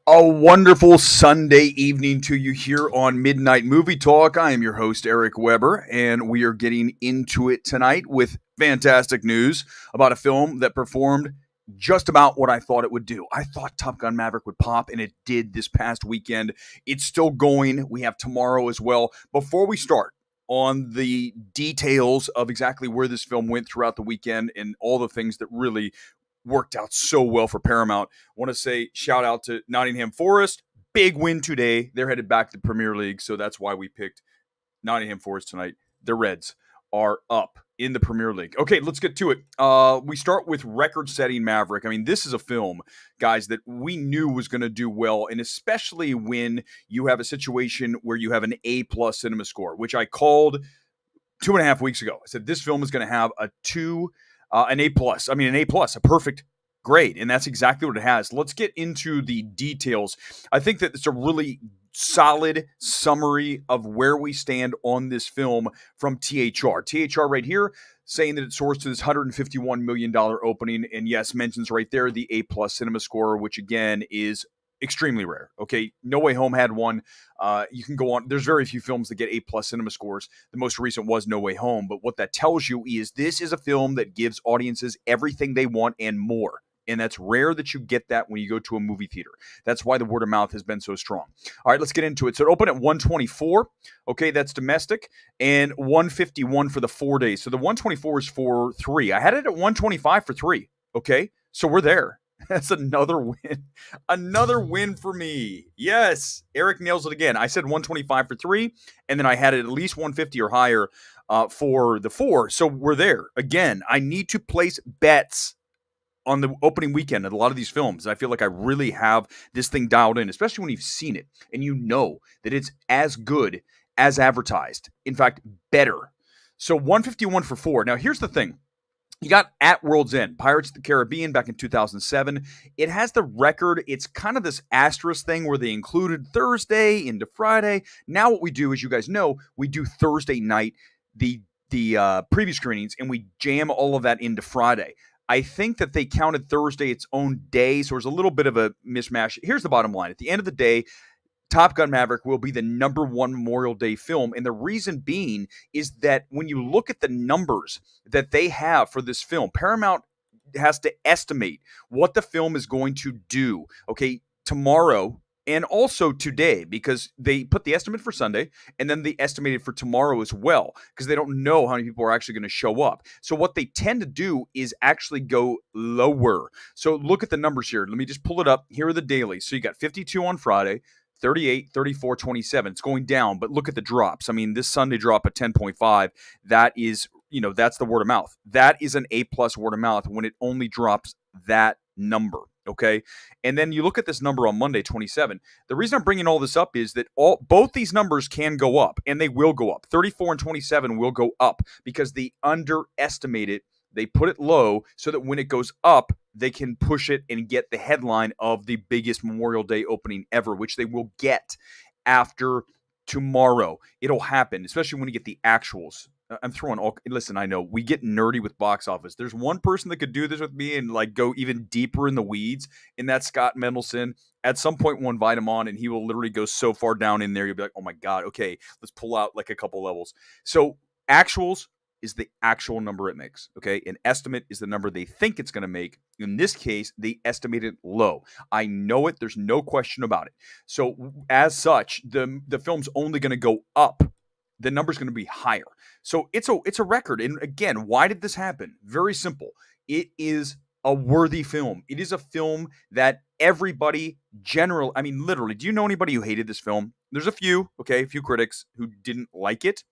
A wonderful Sunday evening to you here on Midnight Movie Talk. I am your host, Eric Weber, and we are getting into it tonight with fantastic news about a film that performed just about what I thought it would do. I thought Top Gun Maverick would pop, and it did this past weekend. It's still going. We have tomorrow as well. Before we start on the details of exactly where this film went throughout the weekend and all the things that really worked out so well for Paramount. I want to say shout out to Nottingham Forest. Big win today. They're headed back to the Premier League, so that's why we picked Nottingham Forest tonight. The Reds are up in the Premier League. Okay, let's get to it. We start with record-setting Maverick. I mean, this is a film, guys, that we knew was going to do well, and especially when you have a situation where you have an A-plus cinema score, which I called 2.5 weeks ago. I said this film is going to have an A plus. I mean, an A plus, a perfect grade, and that's exactly what it has. Let's get into the details. I think that it's a really solid summary of where we stand on this film from THR. THR right here saying that it soars to this $151 million opening, and yes, mentions right there the A plus cinema score, which again is extremely rare. Okay, No Way Home had one. You can go on. There's very few films that get A plus cinema scores. The most recent was No Way Home. But what that tells you is this is a film that gives audiences everything they want and more. And that's rare that you get that when you go to a movie theater. That's why the word of mouth has been so strong. All right, let's get into it. So it opened at 124. Okay, that's domestic. And 151 for the 4 days. So the 124 is for 3. I had it at 125 for 3. Okay, so we're there. That's another win. Another win for me. Yes. Eric nails it again. I said 125 for 3, and then I had it at least 150 or higher for the 4. So we're there. Again, I need to place bets on the opening weekend of a lot of these films. I feel like I really have this thing dialed in, especially when you've seen it and you know that it's as good as advertised. In fact, better. So 151 for 4. Now, here's the thing. You got At World's End, Pirates of the Caribbean back in 2007. It has the record. It's kind of this asterisk thing where they included Thursday into Friday. Now what we do, as you guys know, we do Thursday night, the preview screenings, and we jam all of that into Friday. I think that they counted Thursday its own day, so there's a little bit of a mishmash. Here's the bottom line. At the end of the day, Top Gun Maverick will be the number one Memorial Day film. And the reason being is that when you look at the numbers that they have for this film, Paramount has to estimate what the film is going to do, okay, tomorrow and also today, because they put the estimate for Sunday and then they estimated for tomorrow as well, because they don't know how many people are actually going to show up. So what they tend to do is actually go lower. So look at the numbers here. Let me just pull it up. Here are the dailies. So you got 52 on Friday, 38, 34, 27. It's going down, but look at the drops. I mean, this Sunday drop at 10.5, that is, that's the word of mouth. That is an A-plus word of mouth when it only drops that number, okay? And then you look at this number on Monday, 27. The reason I'm bringing all this up is that both these numbers can go up, and they will go up. 34 and 27 will go up because they underestimate it. They put it low so that when it goes up, they can push it and get the headline of the biggest Memorial Day opening ever, which they will get after tomorrow. It'll happen, especially when you get the actuals. I'm throwing listen, I know we get nerdy with box office. There's one person that could do this with me and like go even deeper in the weeds, and that's Scott Mendelson. At some point, we'll invite him on, and he will literally go so far down in there. You'll be like, oh my God, okay, let's pull out like a couple levels. So actuals is the actual number it makes, okay? An estimate is the number they think it's going to make. In this case, they estimate it low. I know it. There's no question about it. So as such, the film's only going to go up. The number's going to be higher. So it's a record. And again, why did this happen? Very simple. It is a worthy film. It is a film that everybody literally, do you know anybody who hated this film? There's a few critics who didn't like it.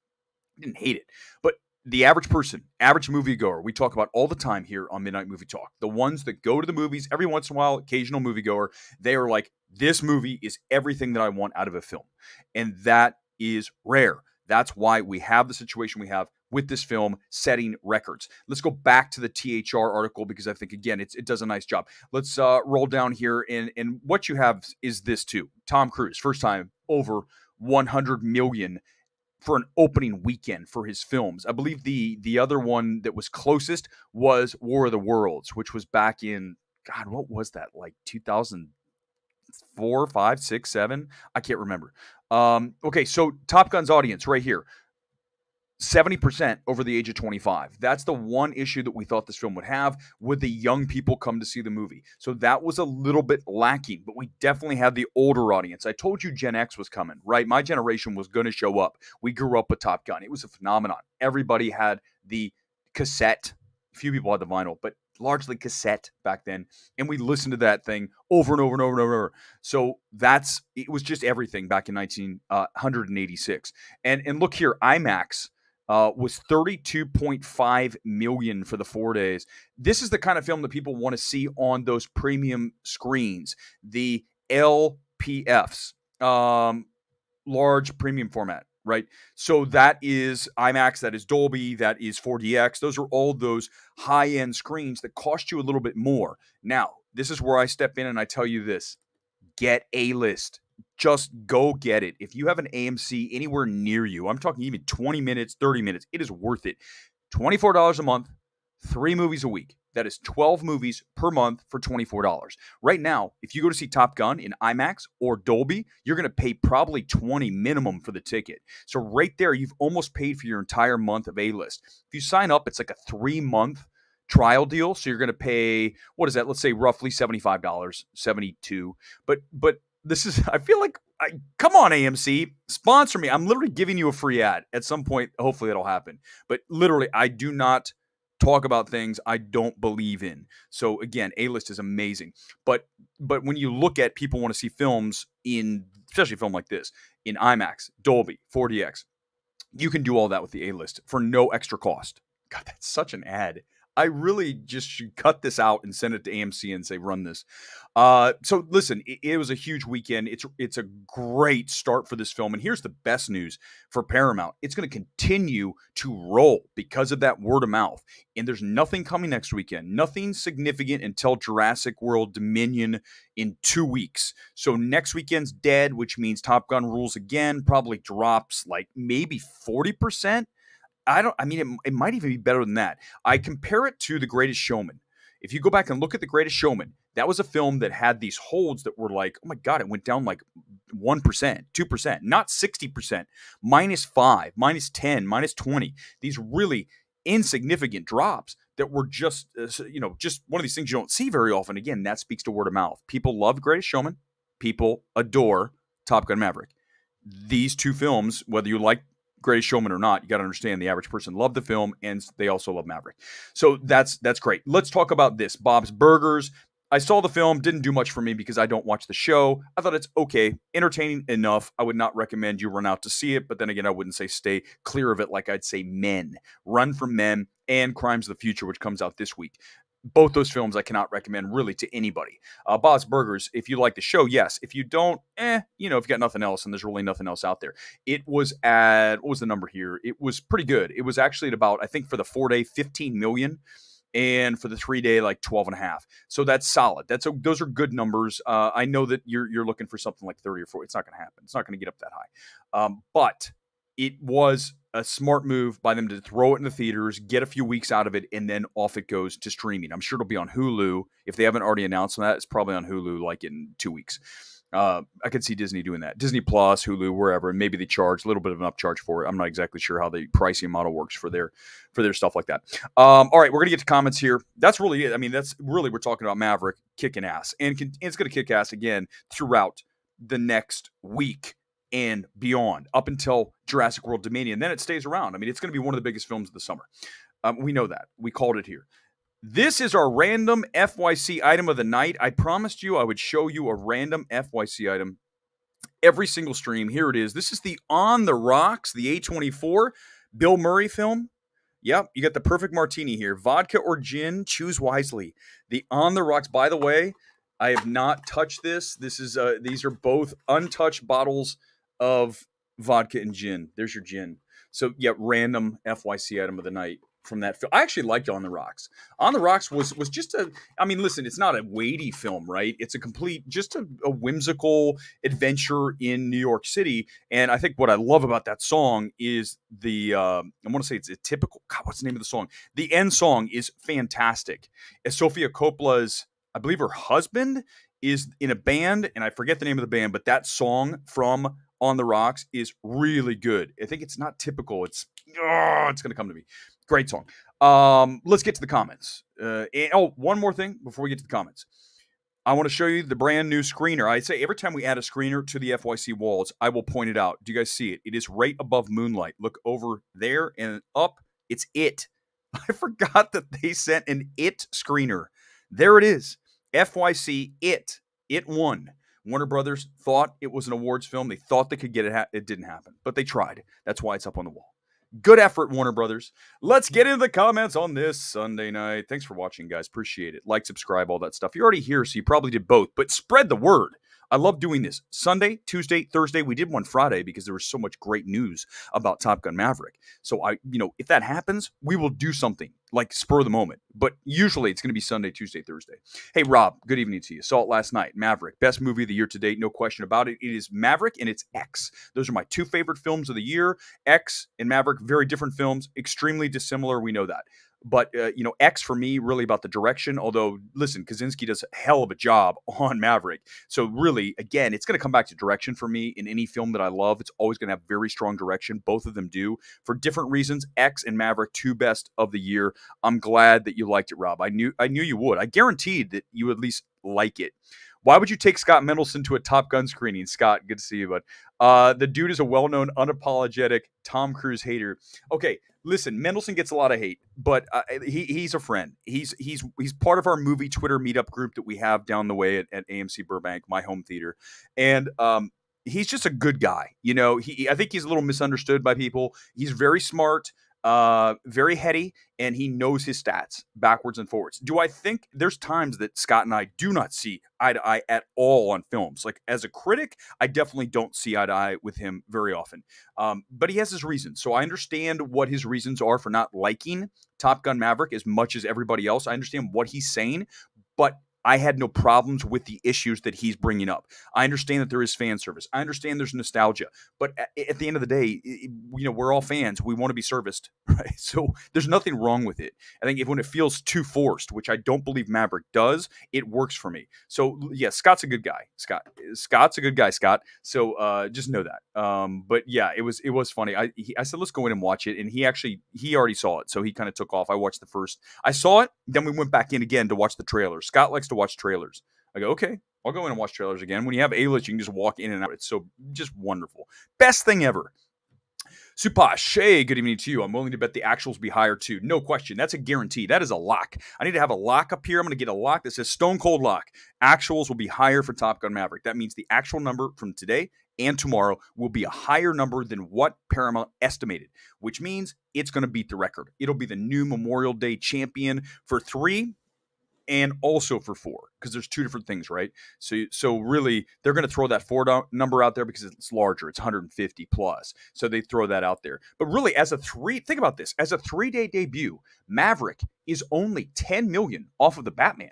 Didn't hate it. But the average person, average moviegoer, we talk about all the time here on Midnight Movie Talk. The ones that go to the movies every once in a while, occasional moviegoer, they are like, this movie is everything that I want out of a film. And that is rare. That's why we have the situation we have with this film setting records. Let's go back to the THR article because I think, again, it does a nice job. Let's roll down here. And what you have is this too. Tom Cruise, first time over 100 million for an opening weekend for his films. I believe the other one that was closest was War of the Worlds, which was back in, God, what was that? Like 2000, 4, 5, 6, 7. I can't remember. Okay, so Top Gun's audience right here. 70% over the age of 25. That's the one issue that we thought this film would have. Would the young people come to see the movie? So that was a little bit lacking, but we definitely had the older audience. I told you Gen X was coming, right? My generation was going to show up. We grew up with Top Gun. It was a phenomenon. Everybody had the cassette. A few people had the vinyl, but largely cassette back then. And we listened to that thing over and over and over and over. So it was just everything back in 1986. And look here, IMAX was 32.5 million for the 4 days. This is the kind of film that people want to see on those premium screens, the LPFs, large premium format, right? So that is IMAX, that is Dolby, that is 4DX. Those are all those high-end screens that cost you a little bit more. Now, this is where I step in and I tell you this. Get A-list. Just go get it. If you have an AMC anywhere near you, I'm talking even 20 minutes, 30 minutes, it is worth it. $24 a month, 3 movies a week. That is 12 movies per month for $24. Right now, if you go to see Top Gun in IMAX or Dolby, you're going to pay probably $20 minimum for the ticket. So right there, you've almost paid for your entire month of A-list. If you sign up, it's like a 3-month trial deal. So you're going to pay, what is that? Let's say roughly $75, $72. But this is, I feel like, come on, AMC, sponsor me. I'm literally giving you a free ad at some point. Hopefully that'll happen. But literally, I do not talk about things I don't believe in. So again, A-list is amazing. But when you look at people want to see films especially a film like this, in IMAX, Dolby, 4DX, you can do all that with the A-list for no extra cost. God, that's such an ad. I really just should cut this out and send it to AMC and say, run this. So listen, it was a huge weekend. It's a great start for this film. And here's the best news for Paramount. It's going to continue to roll because of that word of mouth. And there's nothing coming next weekend. Nothing significant until Jurassic World Dominion in 2 weeks. So next weekend's dead, which means Top Gun rules again, probably drops like maybe 40%. It might even be better than that. I compare it to The Greatest Showman. If you go back and look at The Greatest Showman, that was a film that had these holds that were like, oh my God, it went down like 1%, 2%, not 60%, -5, -10, -20. These really insignificant drops that were just one of these things you don't see very often. Again, that speaks to word of mouth. People love Greatest Showman. People adore Top Gun Maverick. These two films, whether you like Greatest Showman or not, you got to understand the average person loved the film and they also love Maverick. So that's great. Let's talk about this. Bob's Burgers. I saw the film, didn't do much for me because I don't watch the show. I thought it's okay, entertaining enough. I would not recommend you run out to see it, but then again, I wouldn't say stay clear of it like I'd say Men. Run from Men and Crimes of the Future, which comes out this week. Both those films I cannot recommend really to anybody. Bob's Burgers, if you like the show, yes. If you don't, if you got nothing else and there's really nothing else out there. It was at, what was the number here? It was pretty good. It was actually at about, I think for the 4-day, 15 million. And for the 3-day, like 12.5. So that's solid. Those are good numbers. I know that you're looking for something like 30 or 40. It's not going to happen. It's not going to get up that high. But it was a smart move by them to throw it in the theaters, get a few weeks out of it, and then off it goes to streaming. I'm sure it'll be on Hulu. If they haven't already announced that, it's probably on Hulu like in 2 weeks. I could see Disney doing that. Disney Plus, Hulu, wherever, and maybe they charge a little bit of an upcharge for it. I'm not exactly sure how the pricing model works for their stuff like that. All right, we're going to get to comments here. That's really it. I mean, that's really, we're talking about Maverick kicking ass. And it's going to kick ass again throughout the next week and beyond, up until Jurassic World Dominion. Then it stays around. I mean, it's going to be one of the biggest films of the summer. We know that. We called it here. This is our random FYC item of the night. I promised you I would show you a random FYC item every single stream. Here it is. This is the On the Rocks, the A24 Bill Murray film. Yep, you got the perfect martini here. Vodka or gin, choose wisely. The On the Rocks. By the way, I have not touched this. These are both untouched bottles of vodka and gin. There's your gin. So, yeah, random FYC item of the night from that film. I actually liked On the Rocks. On the Rocks was just listen, it's not a weighty film, right? It's just a whimsical adventure in New York City. And I think what I love about that song is I want to say it's a typical, God, what's the name of the song? The end song is fantastic. Sofia Coppola's, I believe her husband is in a band, and I forget the name of the band, but that song from On the Rocks is really good. I think it's not typical. It's going to come to me. Great song. Let's get to the comments. One more thing before we get to the comments. I want to show you the brand new screener. I say every time we add a screener to the FYC walls, I will point it out. Do you guys see it? It is right above Moonlight. Look over there and up. It's it. I forgot that they sent an it screener. There it is. FYC it. It won. Warner Brothers thought it was an awards film. They thought they could get it. It didn't happen, but they tried. That's why it's up on the wall. Good effort, Warner Brothers. Let's get into the comments on this Sunday night. Thanks for watching, guys. Appreciate it. Like, subscribe, all that stuff. You're already here, so you probably did both, but spread the word. I love doing this. Sunday, Tuesday, Thursday. We did one Friday because there was so much great news about Top Gun Maverick. So if that happens, we will do something like spur of the moment. But usually it's going to be Sunday, Tuesday, Thursday. Hey, Rob, good evening to you. Saw it last night. Maverick, best movie of the year to date. No question about it. It is Maverick and it's X. Those are my two favorite films of the year. X and Maverick, very different films, extremely dissimilar. We know that. But, X for me, really about the direction. Although, listen, Kaczynski does a hell of a job on Maverick. So really, again, it's going to come back to direction for me in any film that I love. It's always going to have very strong direction. Both of them do. For different reasons, X and Maverick, two best of the year. I'm glad that you liked it, Rob. I knew you would. I guaranteed that you would at least like it. Why would you take Scott Mendelsohn to a Top Gun screening? Scott, good to see you, bud. The dude is a well-known, unapologetic Tom Cruise hater. Okay, listen, Mendelsohn gets a lot of hate, but he's a friend. He's part of our movie Twitter meetup group that we have down the way at AMC Burbank, my home theater, and he's just a good guy. I think he's a little misunderstood by people. He's very smart. Very heady, and he knows his stats backwards and forwards. Do I think there's times that Scott and I do not see eye to eye at all on films? Like, as a critic, I definitely don't see eye to eye with him very often. But he has his reasons. So I understand what his reasons are for not liking Top Gun Maverick as much as everybody else. I understand what he's saying, but I had no problems with the issues that he's bringing up. I understand that there is fan service. I understand there's nostalgia. But at the end of the day, we're all fans. We want to be serviced, right? So there's nothing wrong with it. I think when it feels too forced, which I don't believe Maverick does, it works for me. So, yeah, Scott's a good guy. Scott's a good guy, Scott. So just know that. But, yeah, it was funny. I said, let's go in and watch it. And he already saw it. So he kind of took off. I watched the first. I saw it. Then we went back in again to watch the trailer. Scott likes to watch trailers. I go, okay, I'll go in and watch trailers again. When you have A-list, you can just walk in and out. It's so just wonderful. Best thing ever. Supash, hey, good evening to you. I'm willing to bet the actuals will be higher too. No question. That's a guarantee. That is a lock. I need to have a lock up here. I'm going to get a lock that says stone cold lock. Actuals will be higher for Top Gun Maverick. That means the actual number from today and tomorrow will be a higher number than what Paramount estimated, which means it's going to beat the record. It'll be the new Memorial Day champion for 3 and also for 4, because there's two different things, right? So really, they're going to throw that 4 number out there because it's larger. It's 150 plus. So they throw that out there. But really, think about this. As a 3-day debut, Maverick is only 10 million off of the Batman.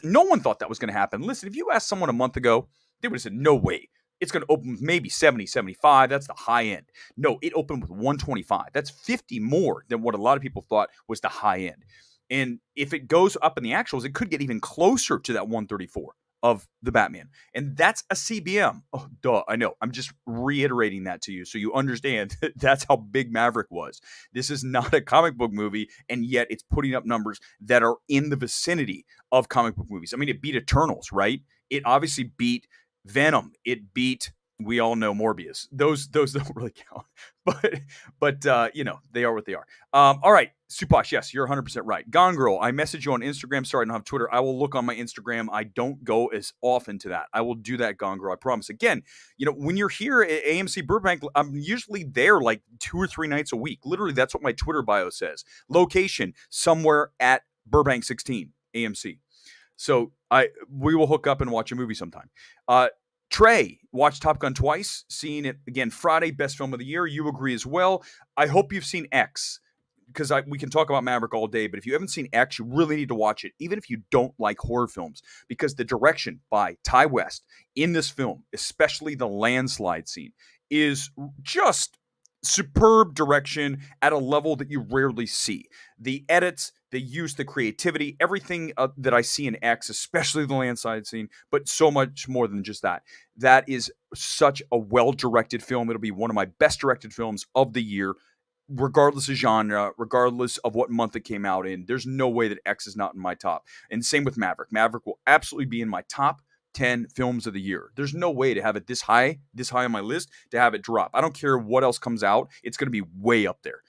No one thought that was going to happen. Listen, if you asked someone a month ago, they would have said, no way. It's going to open with maybe 70, 75. That's the high end. No, it opened with 125. That's 50 more than what a lot of people thought was the high end. And if it goes up in the actuals, it could get even closer to that 134 of the Batman. And that's a CBM. Oh, duh, I know. I'm just reiterating that to you so you understand that that's how big Maverick was. This is not a comic book movie, and yet it's putting up numbers that are in the vicinity of comic book movies. I mean, it beat Eternals, right? It obviously beat Venom. It beat, we all know, Morbius. Those don't really count. But they are what they are. All right, Supash, yes, you're 100% right. Gone Girl, I messaged you on Instagram. Sorry, I don't have Twitter. I will look on my Instagram. I don't go as often to that. I will do that, Gone Girl, I promise. Again, when you're here at AMC Burbank, I'm usually there like 2 or 3 nights a week. Literally, that's what my Twitter bio says. Location, somewhere at Burbank 16, AMC. So we will hook up and watch a movie sometime. Trey watched Top Gun twice, seeing it again Friday, best film of the year. You agree as well. I hope you've seen X, because we can talk about Maverick all day, but if you haven't seen X, you really need to watch it, even if you don't like horror films, because the direction by Ty West in this film, especially the landslide scene, is just superb direction at a level that you rarely see. The edits, the use, the creativity, everything that I see in X, especially the landside scene, but so much more than just that. That is such a well-directed film. It'll be one of my best directed films of the year, regardless of genre, regardless of what month it came out in. There's no way that X is not in my top. And same with Maverick. Maverick will absolutely be in my top 10 films of the year. There's no way to have it this high on my list, to have it drop. I don't care what else comes out. It's going to be way up there.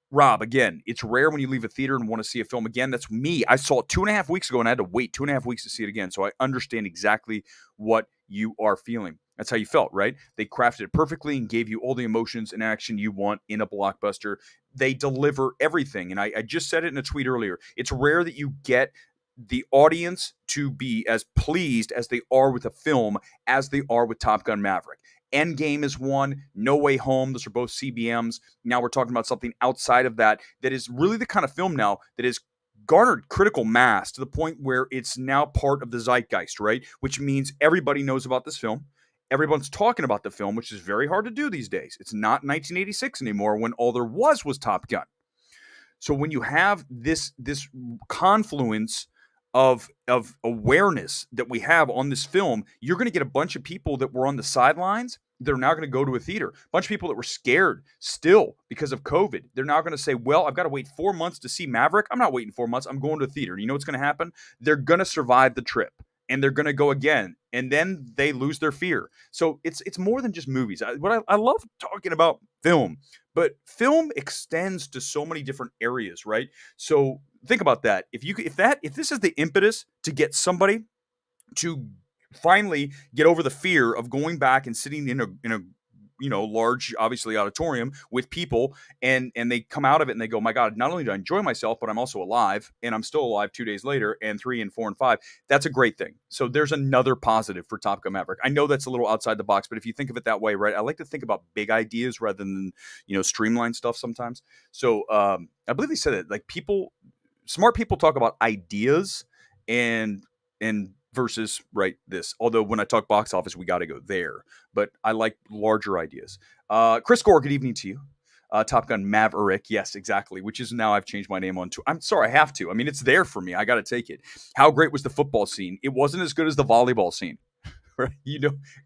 Rob, again, it's rare when you leave a theater and want to see a film again. That's me. I saw it 2.5 weeks ago and I had to wait 2.5 weeks to see it again. So I understand exactly what you are feeling. That's how you felt, right? They crafted it perfectly and gave you all the emotions and action you want in a blockbuster. They deliver everything. And I just said it in a tweet earlier. It's rare that you get the audience to be as pleased as they are with a film as they are with Top Gun Maverick. Endgame is one, No Way Home. Those are both CBMs. Now we're talking about something outside of that that is really the kind of film now that is garnered critical mass to the point where it's now part of the zeitgeist, right? Which means everybody knows about this film. Everyone's talking about the film, which is very hard to do these days. It's not 1986 anymore when all there was Top Gun. So when you have this confluence of awareness that we have on this film, you're going to get a bunch of people that were on the sidelines. They're now going to go to a theater. A bunch of people that were scared still because of COVID. They're now going to say, well, I've got to wait 4 months to see Maverick. I'm not waiting 4 months. I'm going to a theater. And you know what's going to happen? They're going to survive the trip and they're going to go again. And then they lose their fear. So it's more than just movies. I love talking about film, but film extends to so many different areas, right? So think about that. If this is the impetus to get somebody to finally get over the fear of going back and sitting in a large, obviously, auditorium with people, and they come out of it and they go, my God, not only do I enjoy myself, but I'm also alive, and I'm still alive 2 days later, and 3 and 4 and 5. That's a great thing. So there's another positive for Top Gun Maverick. I know that's a little outside the box, but if you think of it that way, right, I like to think about big ideas rather than, streamline stuff sometimes. So I believe they said it, like smart people talk about ideas and versus this. Although when I talk box office, we got to go there. But I like larger ideas. Chris Gore, good evening to you. Top Gun Maverick, yes, exactly. Which is now I've changed my name on to. I'm sorry, I have to. I mean, it's there for me. I got to take it. How great was the football scene? It wasn't as good as the volleyball scene. Right?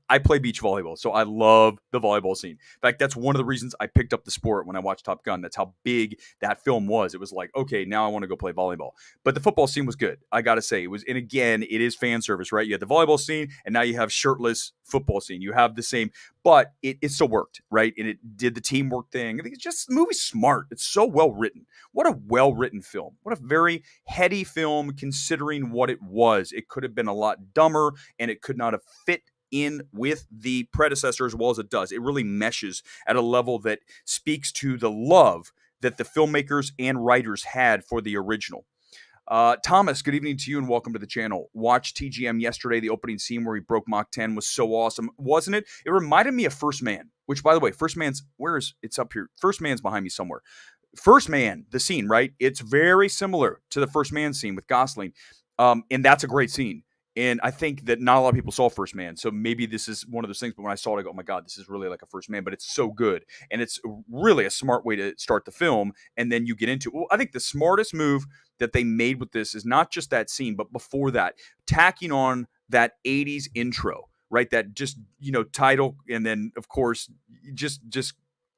I play beach volleyball, so I love the volleyball scene. In fact, that's one of the reasons I picked up the sport when I watched Top Gun. That's how big that film was. It was like, okay, now I want to go play volleyball. But the football scene was good. I got to say, it was, and again, it is fan service, right? You had the volleyball scene, and now you have shirtless football scene. You have the same, but it still worked, right? And it did the teamwork thing. I think it's just, the movie's smart. It's so well written. What a well-written film. What a very heady film considering what it was. It could have been a lot dumber, and it could not have fit in with the predecessor as well as it does. It really meshes at a level that speaks to the love that the filmmakers and writers had for the original. Thomas, good evening to you and welcome to the channel. Watched TGM yesterday. The opening scene where he broke Mach 10 was so awesome, wasn't it? It reminded me of First Man, which, by the way, First Man's, it's up here. First Man's behind me somewhere. First Man, the scene, right? It's very similar to the First Man scene with Gosling. And that's a great scene. And I think that not a lot of people saw First Man. So maybe this is one of those things. But when I saw it, I go, oh my God, this is really like a First Man. But it's so good. And it's really a smart way to start the film. And then you get into it. Well, I think the smartest move that they made with this is not just that scene, but before that, tacking on that 80s intro, right? That just, title. And then, of course, just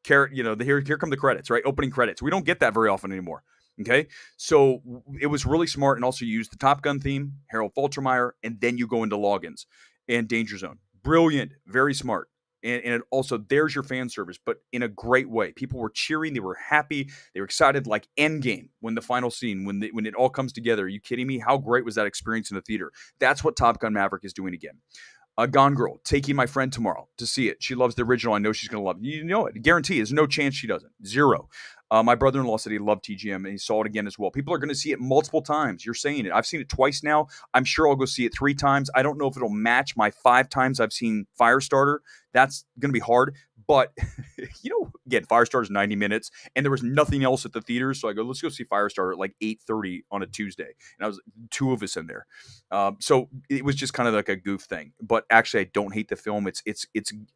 here come the credits, right? Opening credits. We don't get that very often anymore. Okay, so it was really smart, and also you use the Top Gun theme, Harold Faltermeyer, and then you go into Logins and Danger Zone. Brilliant, very smart, and it also, there's your fan service, but in a great way. People were cheering, they were happy, they were excited, like Endgame when the final scene, when it all comes together. Are you kidding me? How great was that experience in the theater? That's what Top Gun Maverick is doing again. Gone Girl, taking my friend tomorrow to see it. She loves the original. I know she's going to love it. You know it. Guarantee. There's no chance she doesn't. Zero. My brother-in-law said he loved TGM, and he saw it again as well. People are going to see it multiple times. You're saying it. I've seen it twice now. I'm sure I'll go see it 3 times. I don't know if it'll match my 5 times I've seen Firestarter. That's going to be hard. But, again, Firestarter's 90 minutes, and there was nothing else at the theaters. So I go, let's go see Firestarter at like 8:30 on a Tuesday. And I was 2 of us in there. So it was just kind of like a goof thing. But actually, I don't hate the film.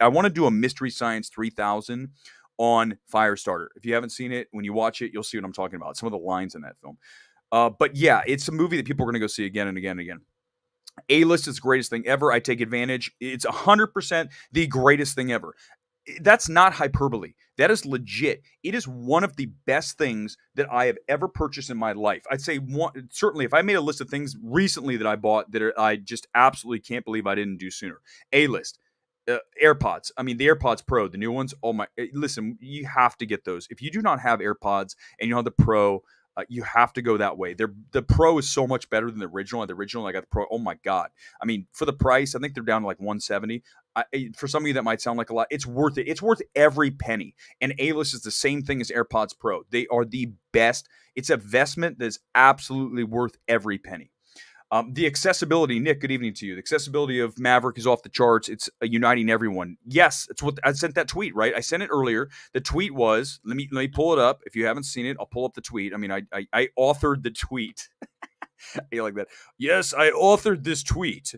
I want to do a Mystery Science 3000 on Firestarter. If you haven't seen it, when you watch it, you'll see what I'm talking about. Some of the lines in that film. But yeah, it's a movie that people are going to go see again and again and again. A-list is the greatest thing ever. I take advantage. It's 100% the greatest thing ever. That's not hyperbole. That is legit. It is one of the best things that I have ever purchased in my life. I'd say certainly if I made a list of things recently that I bought that I just absolutely can't believe I didn't do sooner. A-list. AirPods. I mean, the AirPods Pro, the new ones. Oh my! Listen, you have to get those. If you do not have AirPods and you don't have the Pro, you have to go that way. The Pro is so much better than the original. The original, I got the Pro. Oh my God! I mean, for the price, I think they're down to like 170. For some of you, that might sound like a lot. It's worth it. It's worth every penny. And A-list is the same thing as AirPods Pro. They are the best. It's an investment that's absolutely worth every penny. The accessibility, Nick, good evening to you. The accessibility of Maverick is off the charts. It's uniting everyone. Yes, it's what I sent that tweet, right? I sent it earlier. The tweet was, let me pull it up. If you haven't seen it, I'll pull up the tweet. I mean, I authored the tweet. I like that. Yes, I authored this tweet.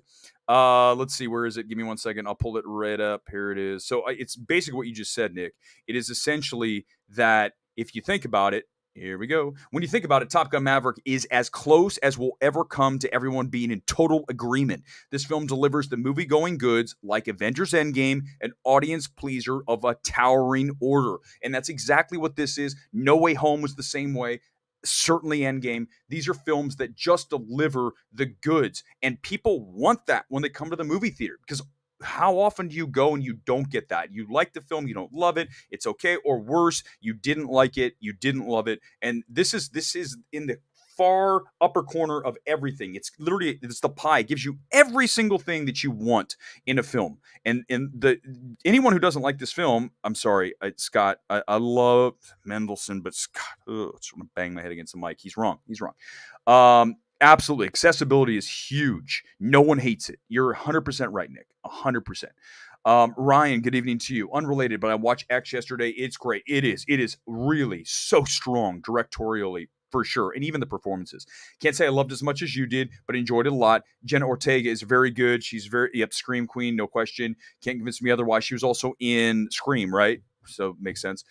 Let's see, where is it? Give me 1 second. I'll pull it right up. Here it is. So it's basically what you just said, Nick. It is essentially that if you think about it, here we go. When you think about it, Top Gun Maverick is as close as we'll ever come to everyone being in total agreement. This film delivers the movie-going goods like Avengers Endgame, an audience pleaser of a towering order. And that's exactly what this is. No Way Home was the same way. Certainly Endgame. These are films that just deliver the goods. And people want that when they come to the movie theater, because how often do you go and you don't get that? You like the film, you don't love it, it's okay, or worse, you didn't like it, you didn't love it. And this is in the far upper corner of everything. It's literally, it's the pie. It gives you every single thing that you want in a film. And anyone who doesn't like this film, I'm sorry, Scott, I love Mendelsohn, but Scott, it's going to bang my head against the mic. He's wrong. Absolutely. Accessibility is huge. No one hates it. You're 100% right, Nick. 100%. Ryan, good evening to you. Unrelated, but I watched X yesterday. It's great. It is really so strong directorially, for sure. And even the performances. Can't say I loved as much as you did, but enjoyed it a lot. Jenna Ortega is very good. She's Scream Queen, no question. Can't convince me otherwise. She was also in Scream, right? So makes sense.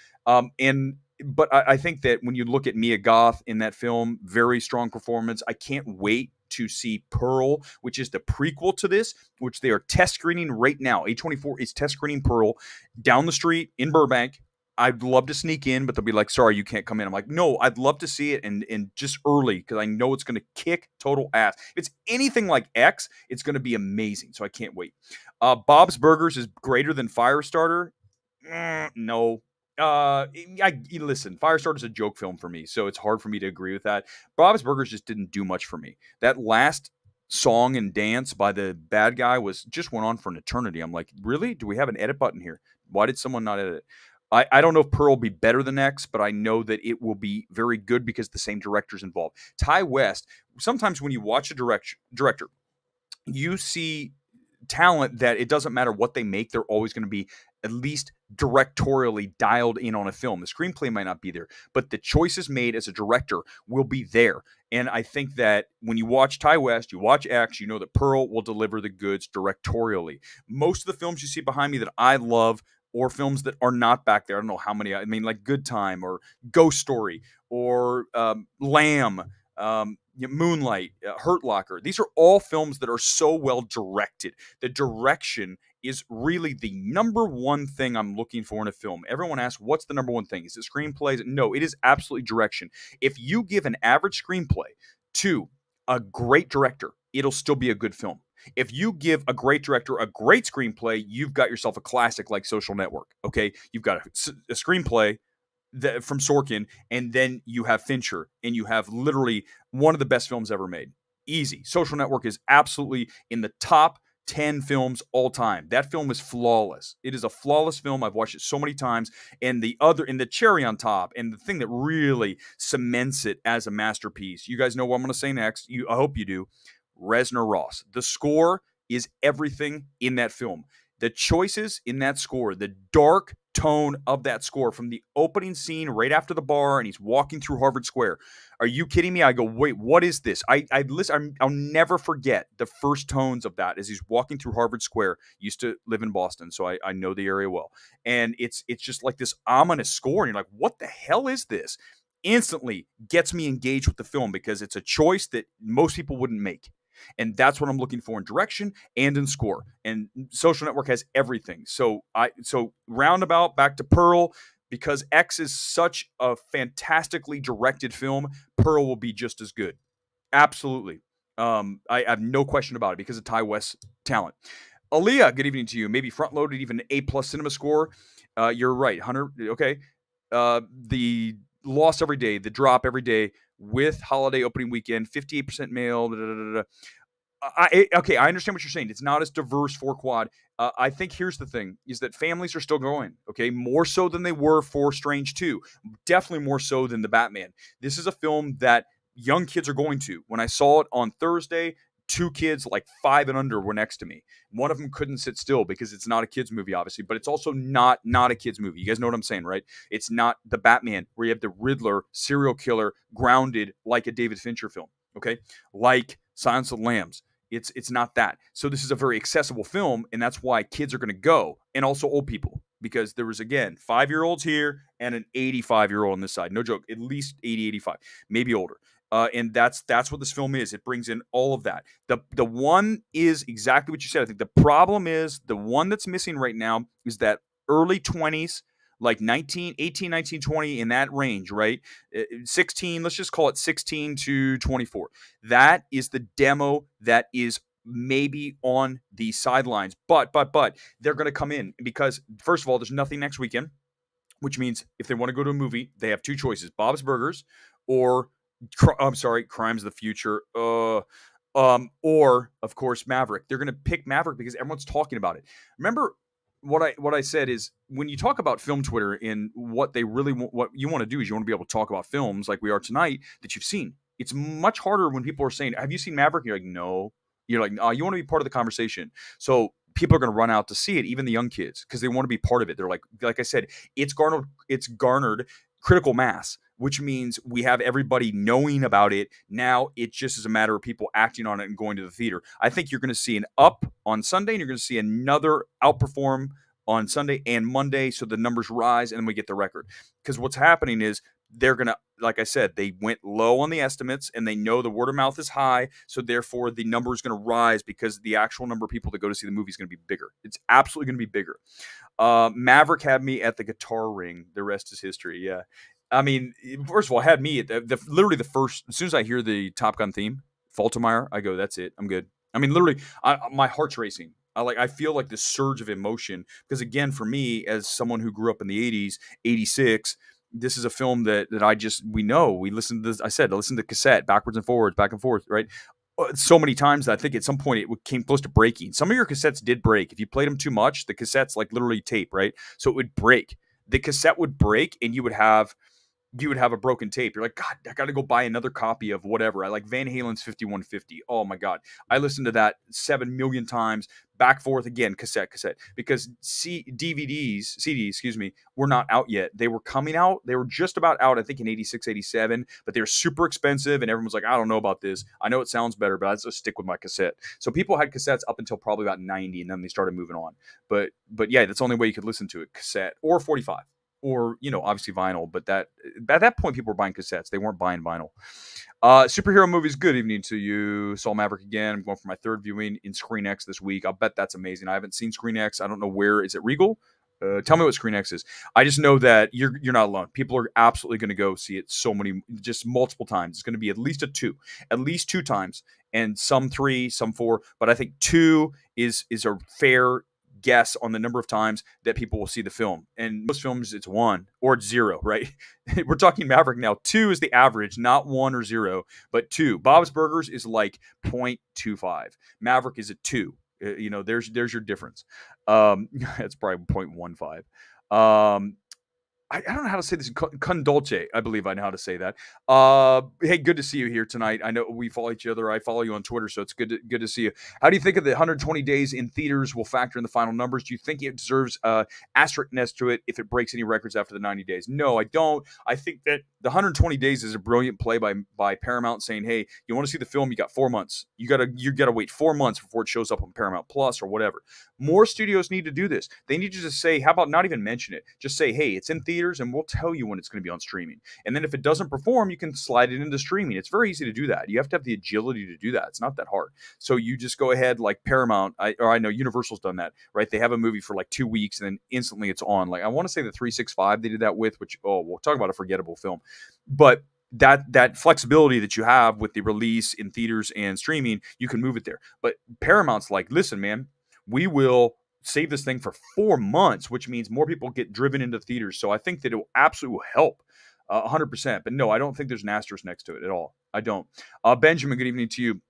But I think that when you look at Mia Goth in that film, very strong performance. I can't wait to see Pearl, which is the prequel to this, which they are test screening right now. A24 is test screening Pearl down the street in Burbank. I'd love to sneak in, but they'll be like, sorry, you can't come in. I'm like, no, I'd love to see it and just early, because I know it's going to kick total ass. If it's anything like X, it's going to be amazing. So I can't wait. Bob's Burgers is greater than Firestarter. No. Listen, Firestarter's a joke film for me, so it's hard for me to agree with that. Bob's Burgers just didn't do much for me. That last song and dance by the bad guy just went on for an eternity. I'm like, really? Do we have an edit button here? Why did someone not edit it? I don't know if Pearl will be better than X, but I know that it will be very good because the same director's involved. Ty West, sometimes when you watch a director, you see talent that it doesn't matter what they make, they're always going to be at least directorially dialed in on a film. The screenplay might not be there, but the choices made as a director will be there. And I think that when you watch Ty West, you watch X, you know that Pearl will deliver the goods directorially. Most of the films you see behind me that I love, or films that are not back there, I don't know how many, I mean, like Good Time or Ghost Story or Lamb, Moonlight, Hurt Locker. These are all films that are so well directed. The direction is really the number one thing I'm looking for in a film. Everyone asks, what's the number one thing? Is it screenplays? No, it is absolutely direction. If you give an average screenplay to a great director, it'll still be a good film. If you give a great director a great screenplay, you've got yourself a classic like Social Network, okay? You've got a screenplay from Sorkin, and then you have Fincher, and you have literally one of the best films ever made. Easy. Social Network is absolutely in the top 10 films all time. That film is flawless. It is a flawless film. I've watched it so many times. And the cherry on top, and the thing that really cements it as a masterpiece, you guys know what I'm going to say next. I hope you do. Reznor Ross. The score is everything in that film. The choices in that score, the dark tone of that score from the opening scene right after the bar and he's walking through Harvard Square. Are you kidding me? I go, wait, what is this? I listen. I'll never forget the first tones of that as he's walking through Harvard Square. Used to live in Boston, so I know the area well. And it's just like this ominous score, and you're like, what the hell is this? Instantly gets me engaged with the film because it's a choice that most people wouldn't make. And that's what I'm looking for in direction and in score. And Social Network has everything. So roundabout back to Pearl, because X is such a fantastically directed film, Pearl will be just as good. Absolutely. I have no question about it because of Ty West's talent. Aaliyah, good evening to you. Maybe front loaded, even an A+ cinema score. You're right. 100. Okay. The loss every day, the drop every day with holiday opening weekend, 58% male. Da, da, da, da. Okay, I understand what you're saying. It's not as diverse for quad. I think here's the thing: is that families are still going. Okay, more so than they were for Strange 2. Definitely more so than the Batman. This is a film that young kids are going to. When I saw it on Thursday, two kids like 5 and under were next to me. One of them couldn't sit still because it's not a kids movie, obviously, but it's also not a kids movie. You guys know what I'm saying, right? It's not the Batman where you have the Riddler serial killer grounded like a David Fincher film. Okay, like Silence of the Lambs. It's not that. So this is a very accessible film, and that's why kids are going to go, and also old people, because there was, again, 5-year-olds here and an 85-year-old on this side. No joke, at least 80, 85, maybe older. And that's what this film is. It brings in all of that. The one is exactly what you said. I think the problem is the one that's missing right now is that early 20s, like 19, 18, 19, 20, in that range, right? 16, let's just call it 16 to 24. That is the demo that is maybe on the sidelines. But they're going to come in because, first of all, there's nothing next weekend, which means if they want to go to a movie, they have two choices: Bob's Burgers or Crimes of the Future. Or of course Maverick. They're going to pick Maverick because everyone's talking about it. Remember what I said is when you talk about film Twitter and what they really want, what you want to do is you want to be able to talk about films like we are tonight that you've seen. It's much harder when people are saying, "Have you seen Maverick?" You're like, "No." You're like, "Oh, you want to be part of the conversation." So people are going to run out to see it, even the young kids, because they want to be part of it. They're like I said, it's garnered critical mass, which means we have everybody knowing about it. Now it just is a matter of people acting on it and going to the theater. I think you're going to see an up on Sunday, and you're going to see another outperform on Sunday and Monday, so the numbers rise, and then we get the record. Because what's happening is they're going to, like I said, they went low on the estimates, and they know the word of mouth is high, so therefore the number is going to rise because the actual number of people that go to see the movie is going to be bigger. It's absolutely going to be bigger. Maverick had me at the guitar ring. The rest is history. Yeah. I mean, first of all, had me at literally the first, as soon as I hear the Top Gun theme, Faltermeyer, I go, that's it. I'm good. I mean, literally, my heart's racing. I feel like this surge of emotion because, again, for me, as someone who grew up in the 80s, 86, this is a film that we listened to this. I listened to cassette backwards and forwards, back and forth, right? So many times that I think at some point it came close to breaking. Some of your cassettes did break. If you played them too much, the cassettes like literally tape, right? So it would break. The cassette would break and you would have a broken tape. You're like, God, I got to go buy another copy of whatever. I like Van Halen's 5150. Oh my God. I listened to that 7 million times, back forth again, cassette, because CDs, excuse me, were not out yet. They were coming out. They were just about out, I think in 86, 87, but they were super expensive. And everyone was like, I don't know about this. I know it sounds better, but I just stick with my cassette. So people had cassettes up until probably about 90, and then they started moving on. But yeah, that's the only way you could listen to it, cassette or 45. Or, obviously vinyl, but that at that point people were buying cassettes. They weren't buying vinyl. Superhero movies, good evening to you. Saw Maverick again. I'm going for my third viewing in Screen X this week. I'll bet that's amazing. I haven't seen Screen X. I don't know where. Is it Regal? Tell me what Screen X is. I just know that you're not alone. People are absolutely going to go see it just multiple times. It's going to be at least two times, and some 3, some 4. But I think 2 is a fair guess on the number of times that people will see the film. And most films, it's 1 or it's 0, right? We're talking Maverick now. 2 is the average, not 1 or 0, but 2. Bob's Burgers is like 0.25. Maverick is a 2. There's your difference. That's probably 0.15. I don't know how to say this. Condolce, I believe I know how to say that. Hey, good to see you here tonight. I know we follow each other. I follow you on Twitter, so it's good to see you. How do you think of the 120 days in theaters will factor in the final numbers? Do you think it deserves asterisk next to it if it breaks any records after the 90 days? No, I don't. I think that the 120 days is a brilliant play by Paramount saying, hey, you want to see the film? You got 4 months. You gotta wait 4 months before it shows up on Paramount Plus or whatever. More studios need to do this. They need to just say, how about not even mention it? Just say, hey, it's in theaters and we'll tell you when it's going to be on streaming. And then if it doesn't perform, you can slide it into streaming. It's very easy to do that. You have to have the agility to do that. It's not that hard. So you just go ahead, like Paramount, I know Universal's done that, right? They have a movie for like 2 weeks and then instantly it's on. Like I want to say the 365 they did that with, which, oh, we'll talk about a forgettable film. But that flexibility that you have with the release in theaters and streaming, you can move it there. But Paramount's like, listen, man, we will save this thing for 4 months, which means more people get driven into theaters. So I think that it will absolutely help 100%. But no, I don't think there's an asterisk next to it at all. I don't. Benjamin, good evening to you.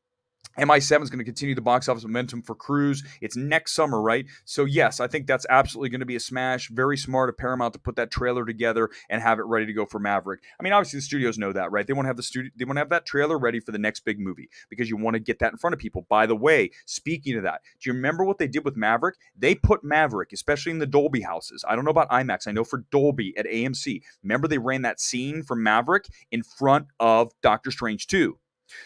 MI7 is going to continue the box office momentum for Cruise. It's next summer, right? So yes, I think that's absolutely going to be a smash. Very smart of Paramount to put that trailer together and have it ready to go for Maverick. I mean, obviously the studios know that, right? They want to have they want to have that trailer ready for the next big movie because you want to get that in front of people. By the way, speaking of that, do you remember what they did with Maverick? They put Maverick, especially in the Dolby houses. I don't know about IMAX. I know for Dolby at AMC. Remember they ran that scene from Maverick in front of Doctor Strange 2.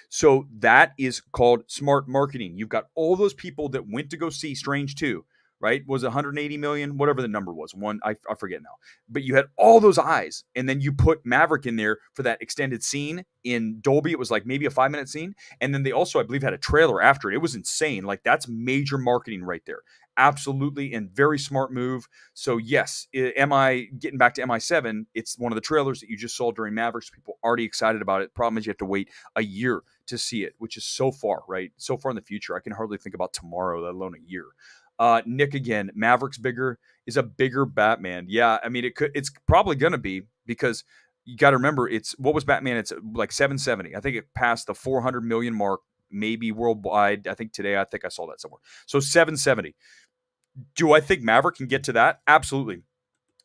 So that is called smart marketing. You've got all those people that went to go see Strange 2, right? Was it 180 million, whatever the number was. I forget now. But you had all those eyes, and then you put Maverick in there for that extended scene in Dolby. It was like maybe a 5-minute scene, and then they also, I believe, had a trailer after it. It was insane. Like that's major marketing right there. Absolutely, and very smart move. So yes, getting back to MI7, it's one of the trailers that you just saw during Mavericks. People already excited about it. Problem is you have to wait a year to see it, which is so far, right? So far in the future. I can hardly think about tomorrow, let alone a year. Nick again, Maverick's is a bigger Batman. Yeah, I mean it's probably gonna be because you got to remember what was Batman? It's like 770. I think it passed the 400 million mark, maybe worldwide. I think today I saw that somewhere. So 770. Do I think Maverick can get to that? Absolutely.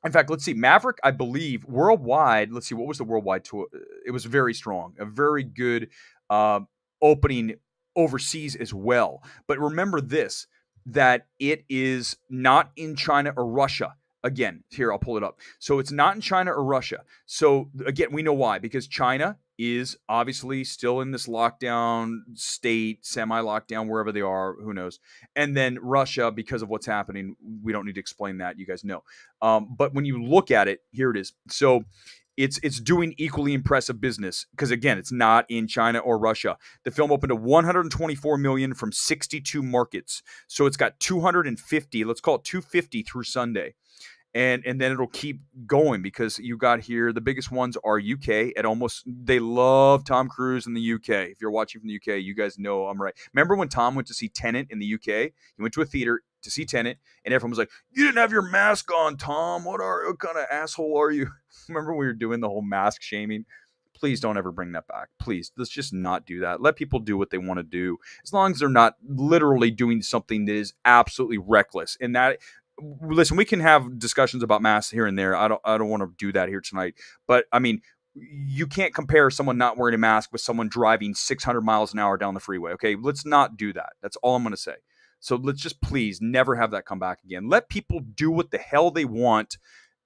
In fact, let's see. Maverick, I believe, worldwide, let's see, what was the worldwide tour? It was very strong, a very good uh, opening overseas as well. But remember this, that it is not in China or Russia. Again, here, I'll pull it up. So it's not in China or Russia. So again, we know why, because China is obviously still in this lockdown state, semi-lockdown, wherever they are, who knows. And then Russia, because of what's happening, we don't need to explain that. You guys know. But when you look at it, here it is. So it's doing equally impressive business because again, it's not in China or Russia. The film opened to 124 million from 62 markets. So it's got 250, let's call it 250 through Sunday. And then it'll keep going because you got here, the biggest ones are UK at they love Tom Cruise in the UK. If you're watching from the UK, you guys know I'm right. Remember when Tom went to see Tenet in the UK? He went to a theater to see Tenet, and everyone was like, you didn't have your mask on, Tom. What kind of asshole are you? Remember we were doing the whole mask shaming? Please don't ever bring that back. Please, let's just not do that. Let people do what they want to do, as long as they're not literally doing something that is absolutely reckless. And that, listen, we can have discussions about masks here and there. I don't want to do that here tonight. But I mean, you can't compare someone not wearing a mask with someone driving 600 miles an hour down the freeway. Okay, let's not do that. That's all I'm going to say. So let's just please never have that come back again. Let people do what the hell they want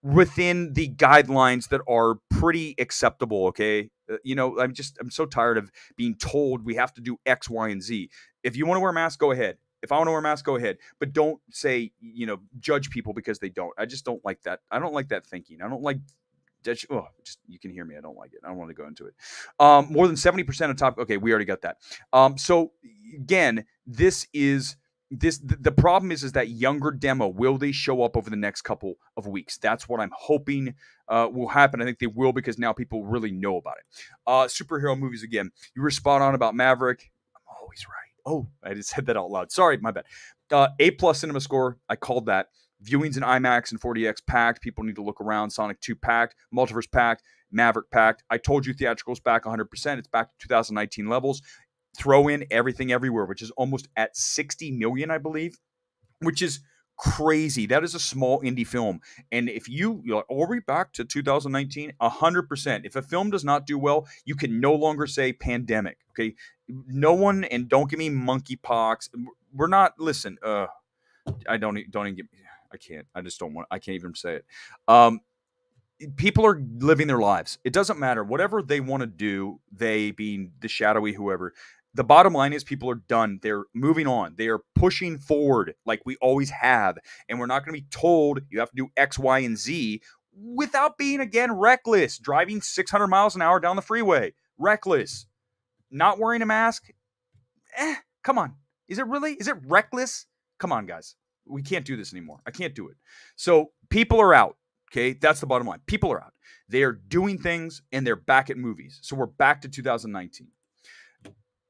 within the guidelines that are pretty acceptable. Okay. I'm so tired of being told we have to do X, Y, and Z. If you want to wear a mask, go ahead. If I want to wear a mask, go ahead. But don't say, judge people because they don't. I just don't like that. I don't like that thinking. I don't like you can hear me. I don't like it. I don't want to go into it. More than 70% of top. Okay, we already got that. So again, the problem is that younger demo, will they show up over the next couple of weeks? That's what I'm hoping will happen. I think they will because now people really know about it. Superhero movies again. You were spot on about Maverick. I'm always right. Oh, I just said that out loud. Sorry, my bad. A+ cinema score. I called that. Viewings in IMAX and 4DX packed. People need to look around. Sonic 2 packed. Multiverse packed. Maverick packed. I told you theatrical's back 100%. It's back to 2019 levels. Throw in Everything Everywhere, which is almost at 60 million, I believe, which is crazy. That is a small indie film. And if you're like, are we back to 2019? 100%. If a film does not do well, you can no longer say pandemic. Okay. No one, and don't give me monkeypox. We're not, listen, don't even get me, I can't, I just don't want, I can't even say it. People are living their lives. It doesn't matter. Whatever they want to do, they being the shadowy whoever. The bottom line is people are done. They're moving on. They are pushing forward like we always have. And we're not going to be told you have to do X, Y, and Z without being, again, reckless. Driving 600 miles an hour down the freeway. Reckless. Not wearing a mask. Come on. Is it really? Is it reckless? Come on, guys. We can't do this anymore. I can't do it. So people are out. Okay, that's the bottom line. People are out. They are doing things, and they're back at movies. So we're back to 2019.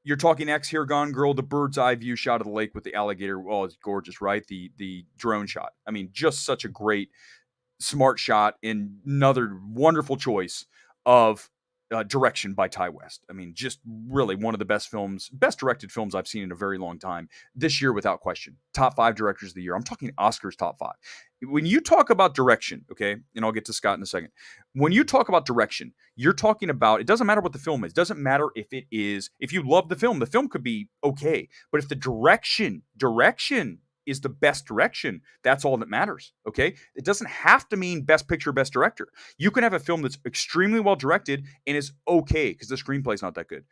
You're talking X here, Gone Girl, the bird's eye view shot of the lake with the alligator. Oh, it's gorgeous, right? The drone shot. I mean, just such a great, smart shot, and another wonderful choice of direction by Ty West. I mean, just really one of the best directed films I've seen in a very long time. This year, without question. Top 5 directors of the year. I'm talking Oscars top 5. When you talk about direction, okay, and I'll get to Scott in a second. When you talk about direction, you're talking about, it doesn't matter what the film is. It doesn't matter if you love the film could be okay. But if the direction is the best direction, that's all that matters, okay? It doesn't have to mean best picture, best director. You can have a film that's extremely well directed and is okay because the screenplay is not that good,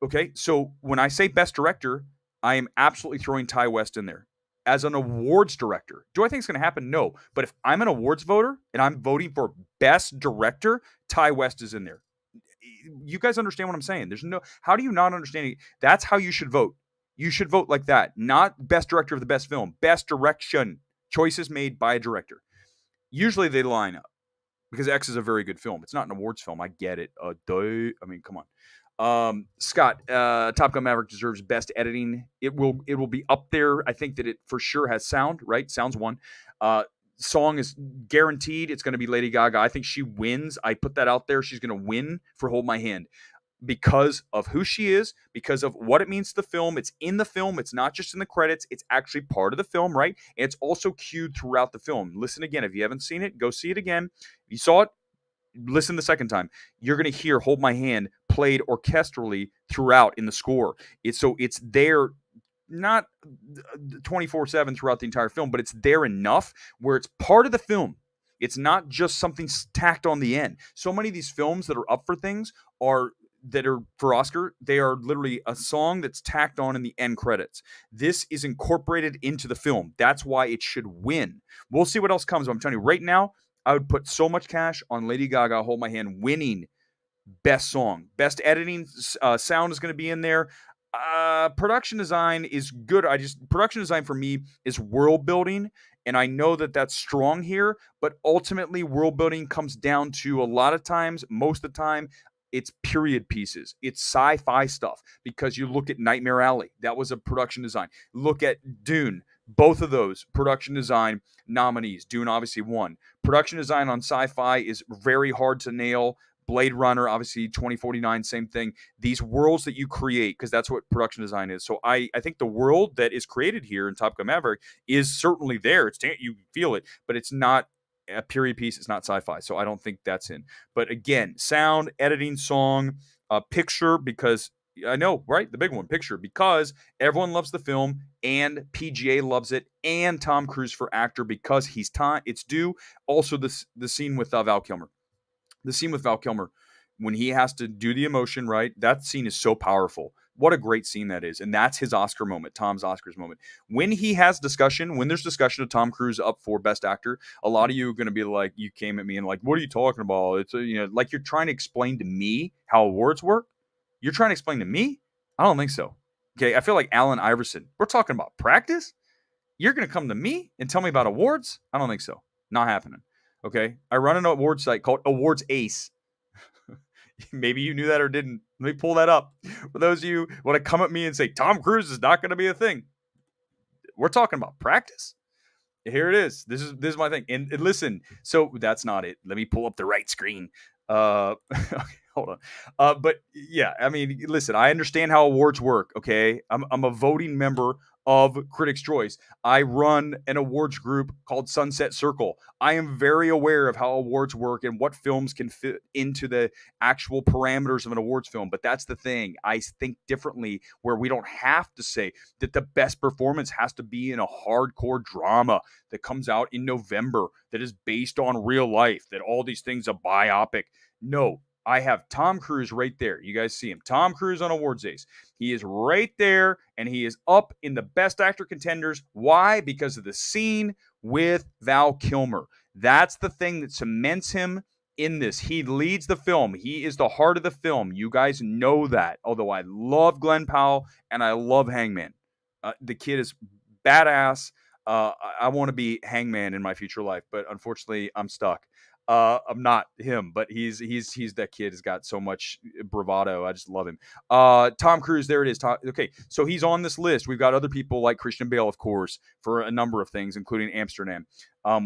okay? So when I say best director, I am absolutely throwing Ty West in there. As an awards director, do I think it's going to happen? No. But if I'm an awards voter and I'm voting for best director, Ty West is in there. You guys understand what I'm saying? How do you not understand it? That's how you should vote. You should vote like that, not best director of the best film, best direction, choices made by a director. Usually they line up because X is a very good film. It's not an awards film. I get it. I mean, come on. Scott, Top Gun Maverick deserves best editing. It will be up there. I think that it for sure has sound, right? Sound's one. Song is guaranteed. It's going to be Lady Gaga. I think she wins. I put that out there. She's going to win for Hold My Hand because of who she is, because of what it means to the film. It's in the film. It's not just in the credits. It's actually part of the film, right? And it's also cued throughout the film. Listen again. If you haven't seen it, go see it again. If you saw it, listen the second time. You're going to hear Hold My Hand played orchestrally throughout in the score. It's there, not 24/7 throughout the entire film, but it's there enough where it's part of the film. It's not just something tacked on the end. So many of these films that are up for things that are for Oscar, they are literally a song that's tacked on in the end credits. This is incorporated into the film. That's why it should win. We'll see what else comes. I'm telling you right now, I would put so much cash on Lady Gaga, Hold My Hand, winning best song. Best editing, sound is going to be in there. Production design is good. Production design for me is world building, and I know that that's strong here, but ultimately world building comes down to, a lot of times, most of the time, it's period pieces. It's sci-fi stuff, because you look at Nightmare Alley. That was a production design. Look at Dune. Both of those production design nominees. Dune obviously won. Production design on sci-fi is very hard to nail. Blade Runner, obviously 2049, same thing. These worlds that you create, because that's what production design is. So I think the world that is created here in Top Gun Maverick is certainly there. You feel it, but it's not a period piece. It's not sci-fi. So I don't think that's in. But again, sound, editing, song, picture, because I know, right? The big one, picture, because everyone loves the film and PGA loves it, and Tom Cruise for actor because he's time. It's due. Also, the scene with Val Kilmer. The scene with Val Kilmer, when he has to do the emotion, right? That scene is so powerful. What a great scene that is. And that's his Oscar moment, Tom's Oscars moment. When there's discussion of Tom Cruise up for Best Actor, a lot of you are going to be like, you came at me and like, what are you talking about? It's like you're trying to explain to me how awards work. You're trying to explain to me? I don't think so. Okay, I feel like Allen Iverson. We're talking about practice? You're going to come to me and tell me about awards? I don't think so. Not happening. Okay, I run an award site called Awards Ace. Maybe you knew that or didn't. Let me pull that up. For those of you who want to come at me and say, Tom Cruise is not going to be a thing. We're talking about practice. Here it is. This is my thing. And listen, so that's not it. Let me pull up the right screen. Okay, hold on. But yeah, I mean, listen, I understand how awards work. Okay, I'm a voting member of Critics' Choice. I run an awards group called Sunset Circle. I am very aware of how awards work and what films can fit into the actual parameters of an awards film. But that's the thing. I think differently, where we don't have to say that the best performance has to be in a hardcore drama that comes out in November that is based on real life, that all these things are biopic. No, I have Tom Cruise right there. You guys see him. Tom Cruise on Awards Days. He is right there, and he is up in the Best Actor contenders. Why? Because of the scene with Val Kilmer. That's the thing that cements him in this. He leads the film. He is the heart of the film. You guys know that. Although I love Glenn Powell and I love Hangman. The kid is badass. I want to be Hangman in my future life, but unfortunately, I'm stuck. I'm not him, but he's that kid has got so much bravado. I just love him. Tom Cruise, there it is. Okay, so he's on this list. We've got other people like Christian Bale, of course, for a number of things, including Amsterdam,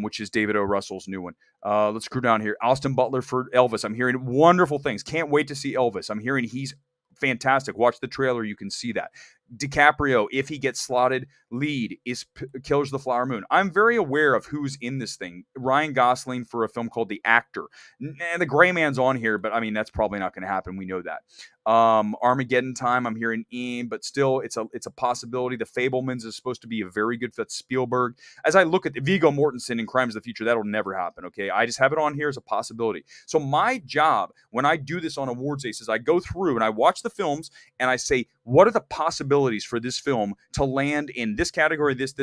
which is David O. Russell's new one. Let's screw down here. Austin Butler for Elvis. I'm hearing wonderful things. Can't wait to see Elvis. I'm hearing he's fantastic. Watch the trailer. You can see that. DiCaprio, if he gets slotted lead, is Killers of the Flower Moon. I'm very aware of who's in this thing. Ryan Gosling for a film called The Actor. And the Gray Man's on here, but I mean, that's probably not going to happen. We know that. Armageddon Time, I'm hearing but still, it's a possibility. The Fablemans is supposed to be a very good fit. Spielberg. As I look at Viggo Mortensen in Crimes of the Future, that'll never happen, okay? I just have it on here as a possibility. So my job, when I do this on Awards Days, is I go through and I watch the films and I say, what are the possibilities for this film to land in this category, this.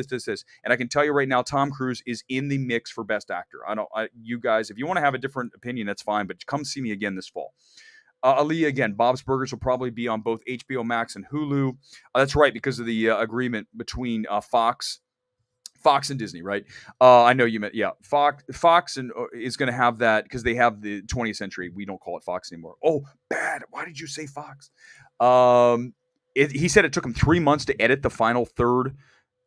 And I can tell you right now, Tom Cruise is in the mix for Best Actor. You guys, if you want to have a different opinion, that's fine, but come see me again this fall. Aaliyah, again, Bob's Burgers will probably be on both HBO Max and Hulu. That's right, because of the agreement between Fox and Disney, right? I know you meant, yeah. Fox and is going to have that because they have the 20th Century. We don't call it Fox anymore. Oh, bad. Why did you say Fox? He said it took him 3 months to edit the final third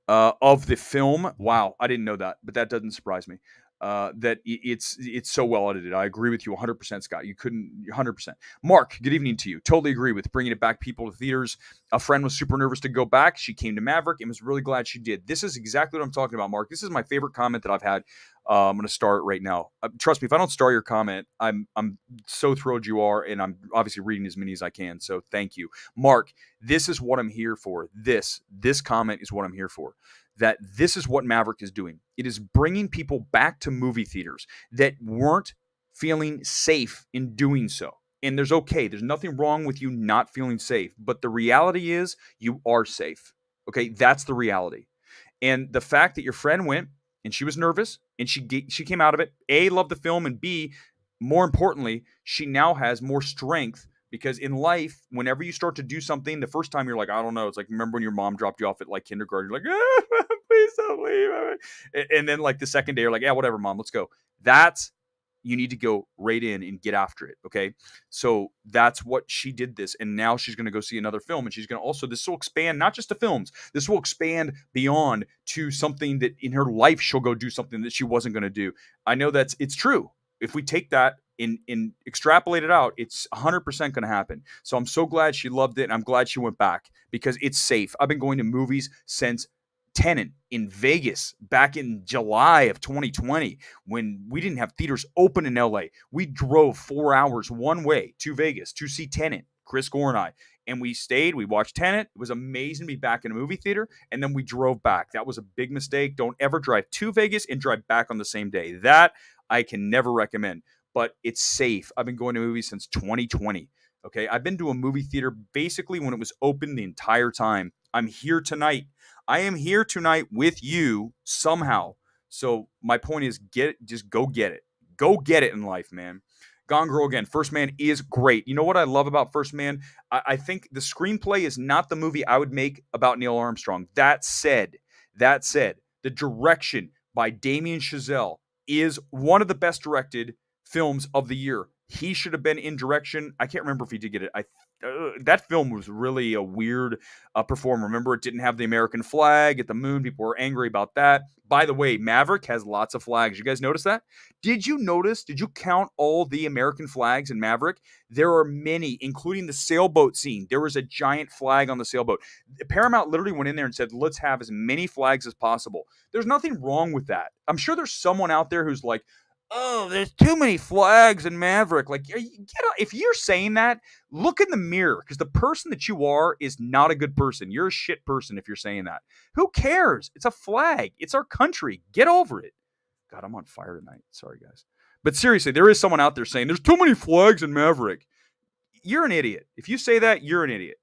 of the film. Wow, I didn't know that, but that doesn't surprise me. That it's so well edited. I agree with you 100%, Scott. You couldn't 100%. Mark, good evening to you. Totally agree with bringing it back, people to theaters. A friend was super nervous to go back. She came to Maverick and was really glad she did. This is exactly what I'm talking about, Mark. This is my favorite comment that I've had. I'm going to start right now. Trust me, if I don't start your comment, I'm so thrilled you are, and I'm obviously reading as many as I can. So thank you, Mark. This is what I'm here for. This comment is what I'm here for. That this is what Maverick is doing. It is bringing people back to movie theaters that weren't feeling safe in doing so. And there's nothing wrong with you not feeling safe. But the reality is you are safe. Okay, that's the reality. And the fact that your friend went and she was nervous and she came out of it, A, loved the film, and B, more importantly, she now has more strength. Because in life, whenever you start to do something, the first time you're like, I don't know. It's like, remember when your mom dropped you off at like kindergarten? You're like, please don't leave. And then like the second day, you're like, yeah, whatever, mom, let's go. You need to go right in and get after it. Okay. So that's what she did this. And now she's going to go see another film. And she's going to also, this will expand not just to films. This will expand beyond to something that in her life, she'll go do something that she wasn't going to do. I know it's true. If we take that and extrapolate it out, it's 100% going to happen. So I'm so glad she loved it, and I'm glad she went back because it's safe. I've been going to movies since Tenet in Vegas back in July of 2020 when we didn't have theaters open in LA. We drove 4 hours one way to Vegas to see Tenet, Chris Gore and I. And we stayed, we watched Tenet. It was amazing to be back in a movie theater. And then we drove back. That was a big mistake. Don't ever drive to Vegas and drive back on the same day. That I can never recommend, but it's safe. I've been going to movies since 2020. Okay. I've been to a movie theater basically when it was open the entire time. I'm here tonight. I am here tonight with you somehow. So my point is just go get it. Go get it in life, man. Gone Girl again. First Man is great. You know what I love about First Man? I think the screenplay is not the movie I would make about Neil Armstrong. That said, the direction by Damien Chazelle is one of the best directed films of the year. He should have been in direction. I can't remember if he did get it. that film was really a weird perform. Remember, it didn't have the American flag at the moon. People were angry about that. By the way, Maverick has lots of flags. You guys notice that? Did you notice? Did you count all the American flags in Maverick? There are many, including the sailboat scene. There was a giant flag on the sailboat. Paramount literally went in there and said, let's have as many flags as possible. There's nothing wrong with that. I'm sure there's someone out there who's like, oh, there's too many flags in Maverick. Like, if you're saying that, look in the mirror, because the person that you are is not a good person. You're a shit person if you're saying that. Who cares? It's a flag. It's our country. Get over it. God, I'm on fire tonight. Sorry, guys. But seriously, there is someone out there saying there's too many flags in Maverick. You're an idiot. If you say that, you're an idiot.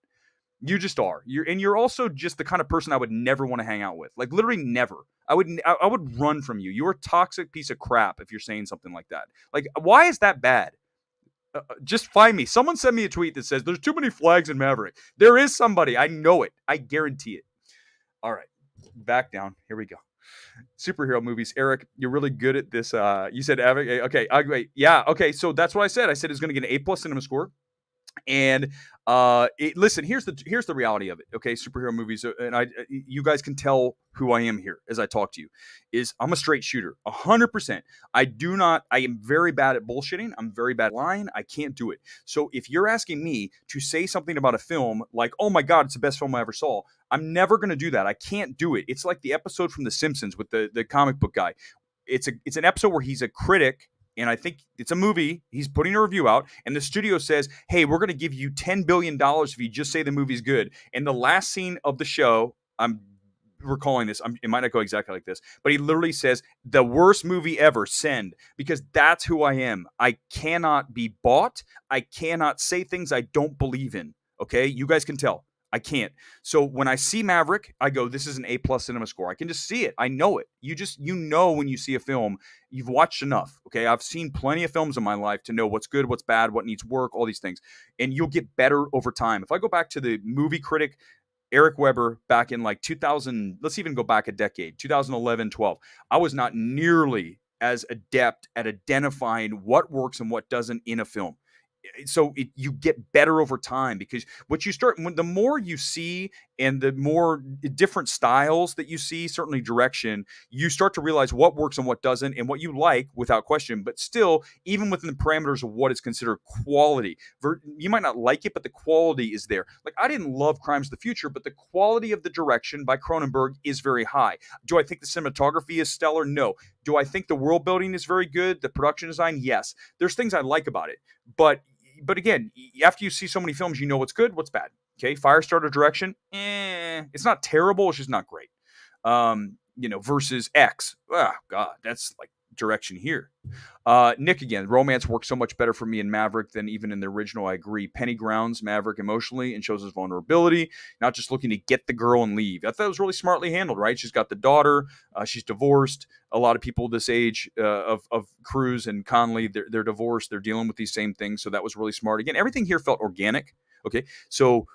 You just are. You're also just the kind of person I would never want to hang out with. Like, literally never. I would run from you. You're a toxic piece of crap if you're saying something like that. Like, why is that bad? Just find me. Someone send me a tweet that says there's too many flags in Maverick. There is somebody. I know it. I guarantee it. All right. Back down. Here we go. Superhero movies. Eric, you're really good at this. You said, okay, wait. Yeah. Okay. So that's what I said. I said it's going to get an A+ cinema score. And listen, here's the reality of it. Okay, superhero movies, and you guys can tell who I am here as I talk to you. Is I'm a straight shooter, 100%. I am very bad at bullshitting. I'm very bad at lying. I can't do it. So if you're asking me to say something about a film like, oh my God, it's the best film I ever saw, I'm never going to do that. I can't do it. It's like the episode from The Simpsons with the comic book guy. It's an episode where he's a critic. And I think it's a movie. He's putting a review out, and the studio says, hey, we're going to give you $10 billion if you just say the movie's good. And the last scene of the show, I'm recalling this. It might not go exactly like this, but he literally says, the worst movie ever, send. Because that's who I am. I cannot be bought. I cannot say things I don't believe in. Okay? You guys can tell. I can't. So when I see Maverick, I go, this is an A+ cinema score. I can just see it. I know it. You know when you see a film, you've watched enough. Okay, I've seen plenty of films in my life to know what's good, what's bad, what needs work, all these things. And you'll get better over time. If I go back to the movie critic Eric Weber back in like 2000, let's even go back a decade, 2011, 12, I was not nearly as adept at identifying what works and what doesn't in a film. So you get better over time, because the more you see and the more different styles that you see, certainly direction, you start to realize what works and what doesn't, and what you like without question. But still, even within the parameters of what is considered quality, you might not like it, but the quality is there. Like, I didn't love Crimes of the Future, but the quality of the direction by Cronenberg is very high. Do I think the cinematography is stellar? No. Do I think the world building is very good? The production design? Yes. There's things I like about it. But again, after you see so many films, you know what's good, what's bad. Okay, Firestarter direction, it's not terrible, it's just not great. Versus X. Oh, God, that's like direction here. Nick again, romance works so much better for me in Maverick than even in the original. I agree. Penny grounds Maverick emotionally and shows his vulnerability, not just looking to get the girl and leave. I thought it was really smartly handled, right? She's got the daughter, she's divorced. A lot of people this age of Cruise and Conley, they're divorced, they're dealing with these same things. So that was really smart. Again, everything here felt organic. Okay, so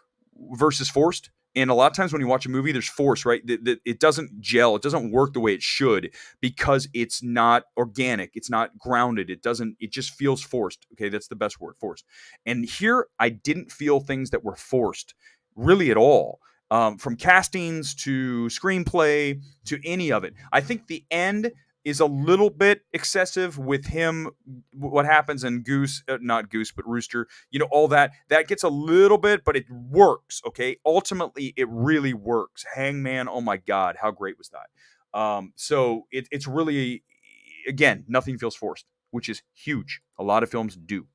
versus forced. And a lot of times when you watch a movie, there's force, right? It doesn't gel. It doesn't work the way it should because it's not organic. It's not grounded. It just feels forced. Okay, that's the best word, forced. And here, I didn't feel things that were forced really at all. From castings to screenplay to any of it. I think the end is a little bit excessive with him. What happens in not Goose, but Rooster, all that gets a little bit, but it works. Okay. Ultimately it really works. Hangman. Oh my God. How great was that? So it's really, again, nothing feels forced, which is huge. A lot of films do.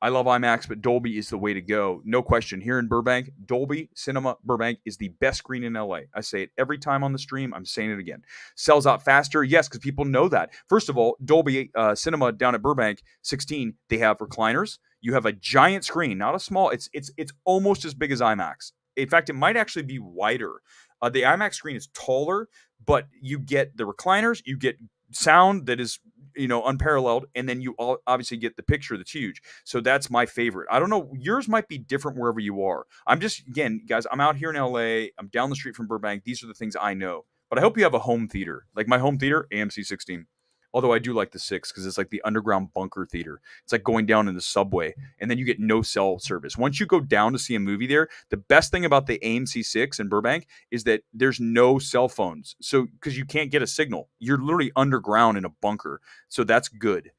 I love IMAX, but Dolby is the way to go. No question. Here in Burbank, Dolby Cinema Burbank is the best screen in LA. I say it every time on the stream. I'm saying it again. Sells out faster. Yes, because people know that. First of all, Dolby Cinema down at Burbank 16, they have recliners. You have a giant screen, not a small. It's almost as big as IMAX. In fact, it might actually be wider. The IMAX screen is taller, but you get the recliners. You get sound that is unparalleled, and then you obviously get the picture that's huge. So that's my favorite. I don't know, yours might be different wherever you are. I'm just, again, guys, I'm out here in LA, I'm down the street from Burbank. These are the things I know, but I hope you have a home theater. Like my home theater, AMC 16. Although I do like the 6 because it's like the underground bunker theater. It's like going down in the subway, and then you get no cell service. Once you go down to see a movie there, the best thing about the AMC 6 in Burbank is that there's no cell phones. So because you can't get a signal, you're literally underground in a bunker. So that's good.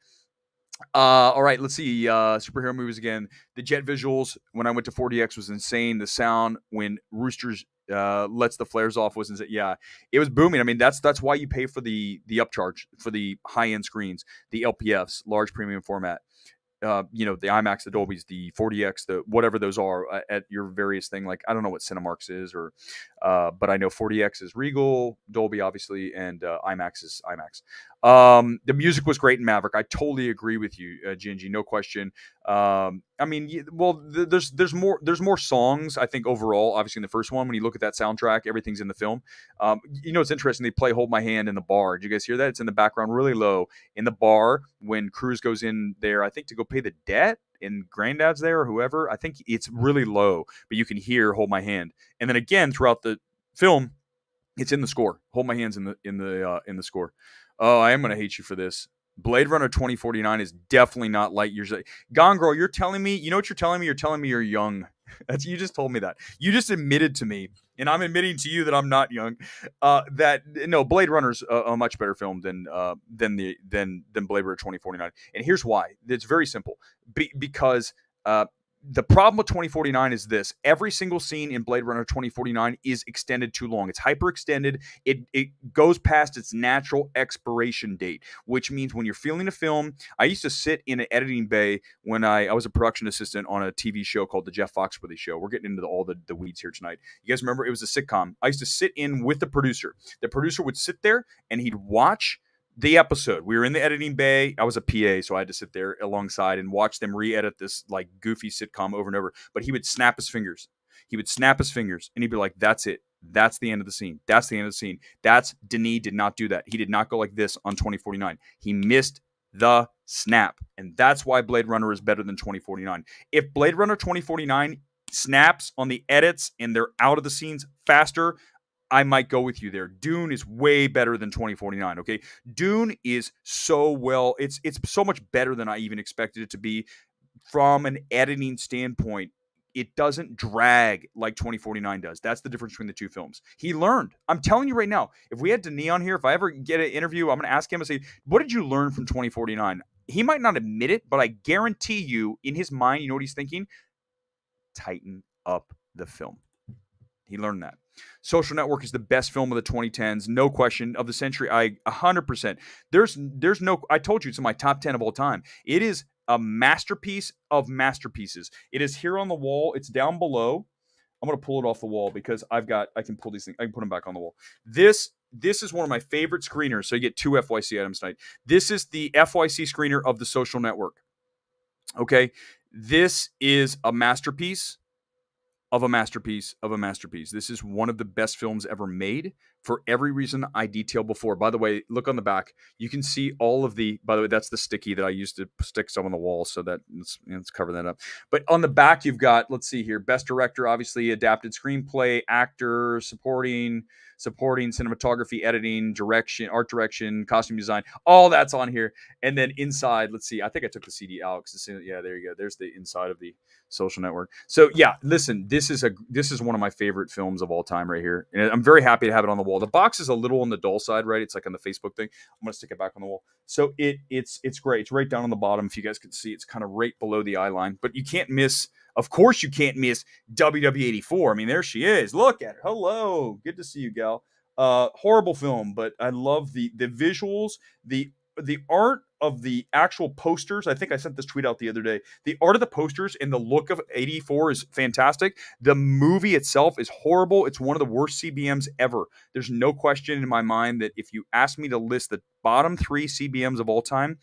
All right, let's see. Superhero movies again. The jet visuals when I went to 4DX was insane. The sound when Roosters lets the flares off was insane. Yeah, it was booming. I mean, that's why you pay for the upcharge for the high end screens, the LPFs, large premium format. The IMAX, the Dolby's, the 4DX, the whatever those are at your various thing. Like I don't know what Cinemarks is, or but I know 4DX is Regal, Dolby obviously, and IMAX is IMAX. The music was great in Maverick. I totally agree with you, Gingy, no question. I mean, there's more songs. I think overall, obviously in the first one, when you look at that soundtrack, everything's in the film. It's interesting. They play "Hold My Hand" in the bar. Did you guys hear that? It's in the background, really low in the bar when Cruz goes in there. I think to go pay the debt. And Granddad's there or whoever. I think it's really low, but you can hear "Hold My Hand," and then again throughout the film, it's in the score. Hold My Hands in the score. Oh, I am gonna hate you for this. Blade Runner 2049 is definitely not light years. Gone Girl, you're telling me, you know what you're telling me? You're telling me you're young. That's you just told me that. You just admitted to me, and I'm admitting to you that I'm not young. That no, Blade Runner's a much better film than Blade Runner 2049. And here's why. It's very simple. Because the problem with 2049 is this: every single scene in Blade Runner 2049 is extended too long. It's hyper extended. It goes past its natural expiration date, which means when you're filming a film, I used to sit in an editing bay when I was a production assistant on a TV show called The Jeff Foxworthy Show. We're getting into all the weeds here tonight. You guys remember? It was a sitcom. I used to sit in with the producer. The producer would sit there and he'd watch the episode. We were in the editing bay. I was a PA, so I had to sit there alongside and watch them re-edit this like goofy sitcom over and over. But he would snap his fingers. He would snap his fingers and he'd be like, "That's it. That's the end of the scene. That's the end of the scene." Denis did not do that. He did not go like this on 2049. He missed the snap. And that's why Blade Runner is better than 2049. If Blade Runner 2049 snaps on the edits and they're out of the scenes faster, I might go with you there. Dune is way better than 2049, okay? Dune is it's so much better than I even expected it to be from an editing standpoint. It doesn't drag like 2049 does. That's the difference between the two films. He learned. I'm telling you right now, if we had Denis on here, if I ever get an interview, I'm going to ask him and say, "What did you learn from 2049?" He might not admit it, but I guarantee you in his mind, you know what he's thinking? Tighten up the film. He learned that. Social Network is the best film of the 2010s, no question, of the century. 100%. There's no. I told you it's in my top 10 of all time. It is a masterpiece of masterpieces. It is here on the wall. It's down below. I'm gonna pull it off the wall because I can pull these things. I can put them back on the wall. This is one of my favorite screeners. So you get 2 FYC items tonight. This is the FYC screener of the Social Network. Okay, this is a masterpiece of a masterpiece of a masterpiece. This is one of the best films ever made for every reason I detailed before. By the way, look on the back. You can see all of by the way, that's the sticky that I used to stick some on the wall. So let's cover that up. But on the back, you've got, let's see here, best director, obviously adapted screenplay, actor, supporting cinematography, editing, direction, art direction, costume design, all that's on here. And then inside, let's see, I think I took the CD out. Yeah, there you go. There's the inside of the Social Network. So yeah, listen, this is one of my favorite films of all time right here. And I'm very happy to have it on the wall. The box is a little on the dull side, right? It's like on the Facebook thing. I'm going to stick it back on the wall. So it's great. It's right down on the bottom. If you guys can see, it's kind of right below the eye line, but you can't miss, of course you can't miss WW84. I mean, there she is. Look at her. Hello. Good to see you, gal. Horrible film, but I love the visuals, the art of the actual posters. I think I sent this tweet out the other day. The art of the posters and the look of 84 is fantastic. The movie itself is horrible. It's one of the worst CBMs ever. There's no question in my mind that if you asked me to list the bottom 3 CBMs of all time,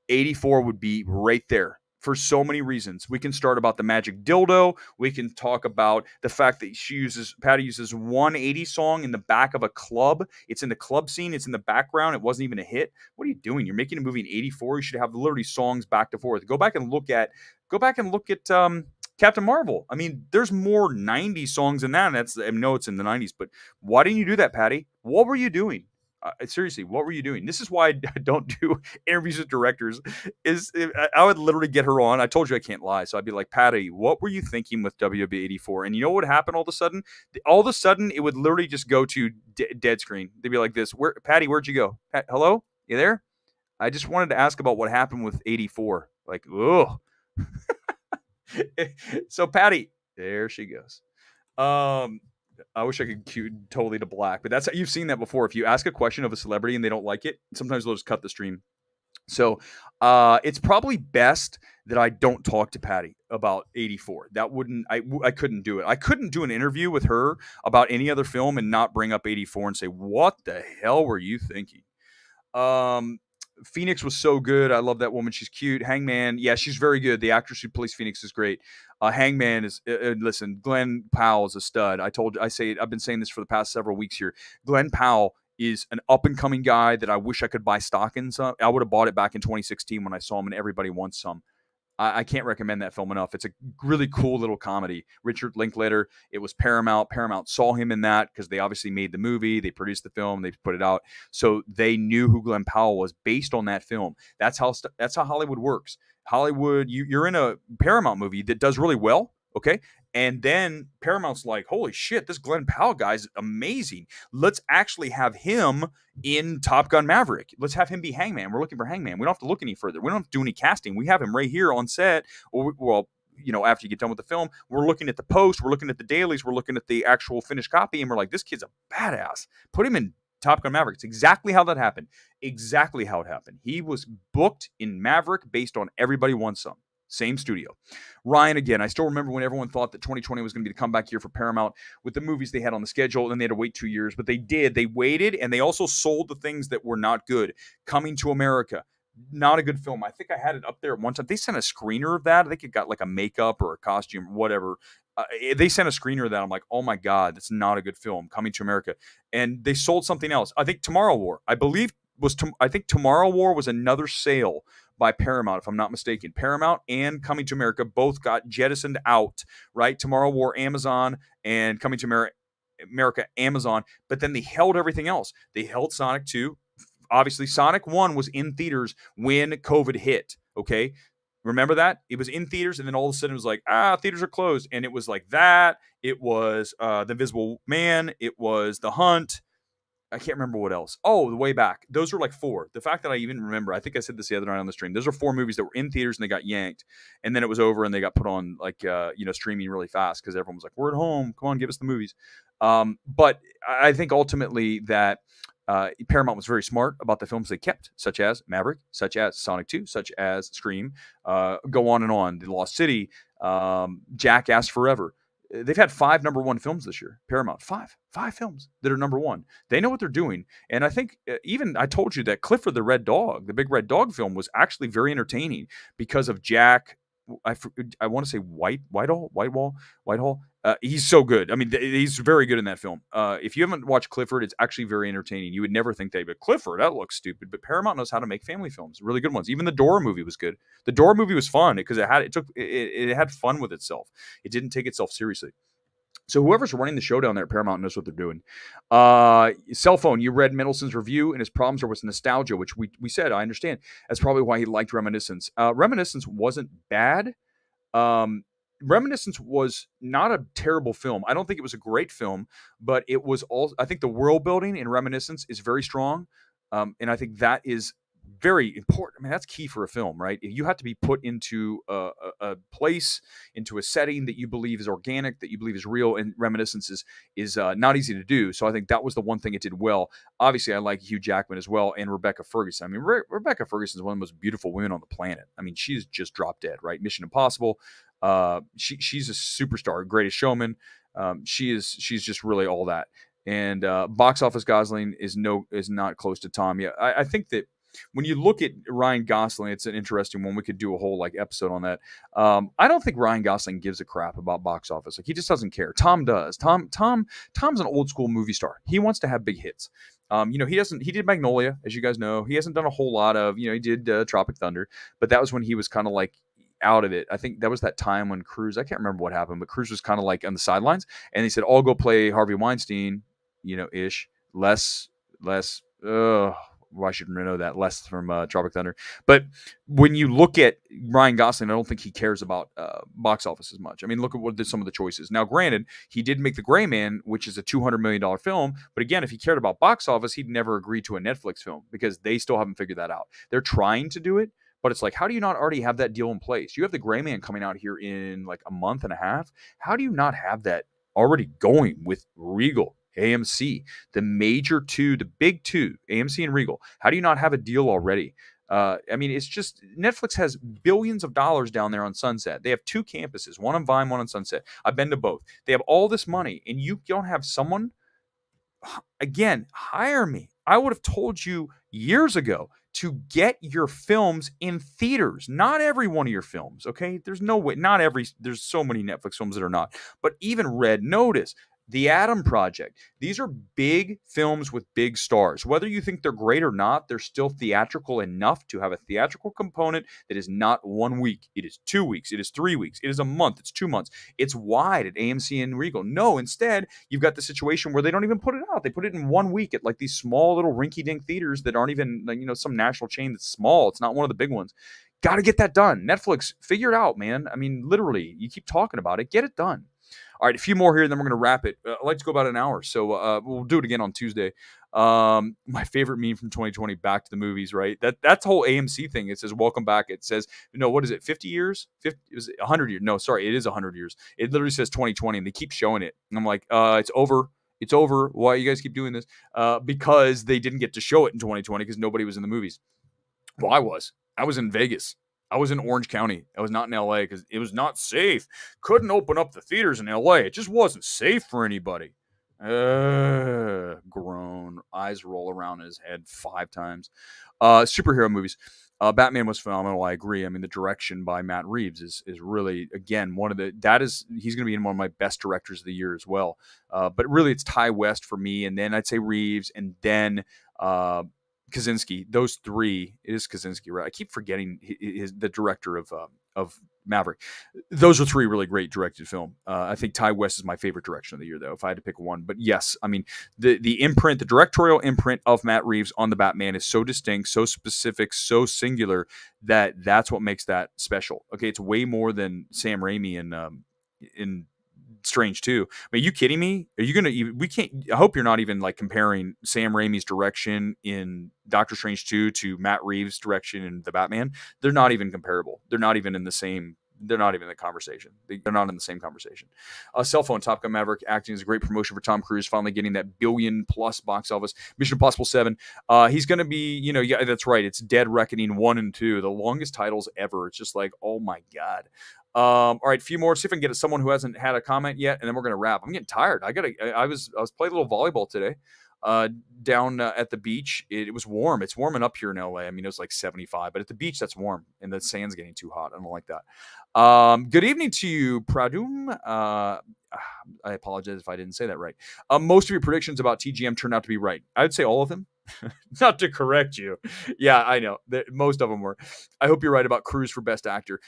84 would be right there for so many reasons. We can start about the magic dildo. We can talk about the fact that Patty uses 180 song in the back of a club. It's in the club scene. It's in the background. It wasn't even a hit. What are you doing? You're making a movie in 84. You should have literally songs back to forth. Go back and look at Captain Marvel. I mean, there's more 90s songs than that. I know it's in the 90s, but why didn't you do that, Patty? What were you doing? Seriously, what were you doing? This is why I don't do interviews with directors. I would literally get her on. I told you I can't lie, so I'd be like, Patty, what were you thinking with WB 84? And you know what happened all of a sudden? All of a sudden, it would literally just go to dead screen. They'd be like this. Where, Patty? Where'd you go? Hello, you there? I just wanted to ask about what happened with 84. Like, ugh. So Patty, there she goes. I wish I could cue totally to black, but that's you've seen that before. If you ask a question of a celebrity and they don't like it, sometimes they'll just cut the stream. So it's probably best that I don't talk to Patty about 84. That wouldn't I couldn't do it. I couldn't do an interview with her about any other film and not bring up 84 and say, what the hell were you thinking? Phoenix was so good. I love that woman. She's cute. Hangman, yeah, she's very good. The actress who plays Phoenix is great. Hangman is listen. Glenn Powell is a stud. I've been saying this for the past several weeks here. Glenn Powell is an up and coming guy that I wish I could buy stock in. Some I would have bought it back in 2016 when I saw him, and Everybody Wants Some. I can't recommend that film enough. It's a really cool little comedy. Richard Linklater. It was Paramount. Paramount saw him in that because they obviously made the movie. They produced the film. They put it out. So they knew who Glenn Powell was based on that film. That's how Hollywood works. Hollywood, you're in a Paramount movie that does really well, okay? And then Paramount's like, holy shit, this Glenn Powell guy's amazing. Let's actually have him in Top Gun Maverick. Let's have him be Hangman. We're looking for Hangman. We don't have to look any further. We don't have to do any casting. We have him right here on set. Well, after you get done with the film, we're looking at the post, we're looking at the dailies, we're looking at the actual finished copy, and we're like, this kid's a badass. Put him in Top Gun Maverick. It's exactly how that happened. Exactly how it happened. He was booked in Maverick based on Everybody Wants Some. Same studio. Ryan, again, I still remember when everyone thought that 2020 was going to be the comeback year for Paramount with the movies they had on the schedule, and then they had to wait 2 years. But they did. They waited, and they also sold the things that were not good. Coming to America, not a good film. I think I had it up there at one time. They sent a screener of that. I think it got like a makeup or a costume or whatever. They sent a screener of that. I'm like, oh my God, that's not a good film. Coming to America. And they sold something else. I think Tomorrow War, I think Tomorrow War was another sale by Paramount, if I'm not mistaken. Paramount and Coming to America both got jettisoned out, right? Tomorrow War, Amazon, and Coming to America, Amazon. But then they held everything else. They held Sonic 2. Obviously, Sonic 1 was in theaters when COVID hit, okay? Remember that? It was in theaters, and then all of a sudden it was like, theaters are closed. And it was like that. It was The Invisible Man. It was The Hunt. I can't remember what else. Oh, The Way Back. Those were like 4. The fact that I even remember, I think I said this the other night on the stream. Those are 4 movies that were in theaters and they got yanked. And then it was over and they got put on like, streaming really fast because everyone was like, we're at home. Come on, give us the movies. But I think ultimately that Paramount was very smart about the films they kept, such as Maverick, such as Sonic 2, such as Scream, go on and on. The Lost City, Jackass Forever. They've had 5 number 1 films this year. Paramount, 5 films that are number 1. They know what they're doing. And I think even I told you that Clifford the Red Dog, the big red dog film, was actually very entertaining because of Jack. I want to say Whitehall. He's so good. I mean, he's very good in that film. If you haven't watched Clifford, it's actually very entertaining. You would never think but Clifford, that looks stupid. But Paramount knows how to make family films, really good ones. Even the Dora movie was good. The Dora movie was fun because it had fun with itself. It didn't take itself seriously. So whoever's running the show down there at Paramount knows what they're doing. Cell phone, you read Middleton's review, and his problems are with nostalgia, which we said, I understand. That's probably why he liked Reminiscence. Reminiscence wasn't bad. Reminiscence was not a terrible film. I don't think it was a great film, but it was all. I think the world building in Reminiscence is very strong, and I think that is very important. I mean, that's key for a film, right? You have to be put into a place, into a setting that you believe is organic, that you believe is real, and Reminiscence is not easy to do. So I think that was the one thing it did well. Obviously, I like Hugh Jackman as well, and Rebecca Ferguson. I mean, Rebecca Ferguson is one of the most beautiful women on the planet. I mean, she's just drop dead, right? Mission Impossible. She's a superstar, Greatest Showman. She's just really all that. And box office Gosling is not close to Tom. Yeah, I think that when you look at Ryan Gosling, it's an interesting one. We could do a whole episode on that. I don't think Ryan Gosling gives a crap about box office. He just doesn't care. Tom does. Tom's an old school movie star. He wants to have big hits. He did Magnolia, as you guys know. He hasn't done a whole lot of, he did Tropic Thunder, but that was when he was kind of like out of it. I think that was that time when Cruise, I can't remember what happened, but Cruise was kind of like on the sidelines, and he said, I'll go play Harvey Weinstein, ish, less Well, I should know that less from Tropic Thunder. But when you look at Ryan Gosling, I don't think he cares about box office as much. I mean, look at some of the choices. Now, granted, he did make The Gray Man, which is a $200 million film. But again, if he cared about box office, he'd never agree to a Netflix film because they still haven't figured that out. They're trying to do it, but it's like, how do you not already have that deal in place? You have The Gray Man coming out here in like a month and a half. How do you not have that already going with Regal, AMC, the major two, the big two, AMC and Regal? How do you not have a deal already? I mean, it's just Netflix has billions of dollars down there on Sunset. They have two campuses, one on Vine, one on Sunset. I've been to both. They have all this money, and you don't have someone. Again, hire me. I would have told you years ago to get your films in theaters. Not every one of your films, okay? There's no way. There's so many Netflix films that are not. But even Red Notice, The Adam Project, these are big films with big stars. Whether you think they're great or not, they're still theatrical enough to have a theatrical component that is not 1 week. It is 2 weeks. It is 3 weeks. It is a month. It's 2 months. It's wide at AMC and Regal. No, instead, you've got the situation where they don't even put it out. They put it in 1 week at like these small little rinky-dink theaters that aren't even, like, some national chain that's small. It's not one of the big ones. Got to get that done. Netflix, figure it out, man. I mean, literally, you keep talking about it. Get it done. All right, a few more here, and then we're going to wrap it. I like to go about an hour, so we'll do it again on Tuesday. My favorite meme from 2020, back to the movies, right? That's the whole AMC thing. It says, welcome back. It says, what is it, 50 years? 50, it was 100 years. No, sorry, it is 100 years. It literally says 2020, and they keep showing it. And I'm like, it's over. It's over. Why you guys keep doing this? Because they didn't get to show it in 2020 because nobody was in the movies. Well, I was in Vegas. I was in Orange County. I was not in LA because it was not safe. Couldn't open up the theaters in LA. It just wasn't safe for anybody. Groan. Eyes roll around in his head 5 times. Superhero movies. Batman was phenomenal. I agree. I mean, the direction by Matt Reeves is really, again, he's going to be in one of my best directors of the year as well. But really, it's Ty West for me, and then I'd say Reeves, and then Kaczynski. Those three. It is Kaczynski, right? I keep forgetting the director of Maverick. Those are 3 really great directed film. I think Ty West is my favorite direction of the year, though, if I had to pick one. But yes, I mean, the imprint, the directorial imprint of Matt Reeves on the Batman is so distinct, so specific, so singular that's what makes that special. Okay, it's way more than Sam Raimi in Strange 2. Are you kidding me? Are you gonna? We can't. I hope you're not even like comparing Sam Raimi's direction in Doctor Strange 2 to Matt Reeves' direction in the Batman. They're not even comparable. They're not even in the same. They're not even in the conversation. They're not in the same conversation. Cell phone. Top Gun Maverick acting is a great promotion for Tom Cruise. Finally getting that billion-plus box office. Mission Impossible 7. He's going to be, yeah, that's right. It's Dead Reckoning 1 and 2, the longest titles ever. It's just like, oh my god. All right, a few more. See if I can get someone who hasn't had a comment yet, and then we're gonna wrap. I'm getting tired. I was playing a little volleyball today, down at the beach. It was warm. It's warming up here in LA. I mean, it was like 75, but at the beach that's warm, and the sand's getting too hot. I don't like that. Good evening to you, Pradum. I apologize if I didn't say that right. Most of your predictions about TGM turned out to be right. I would say all of them. Not to correct you. Yeah, I know. Most of them were. I hope you're right about Cruise for Best Actor.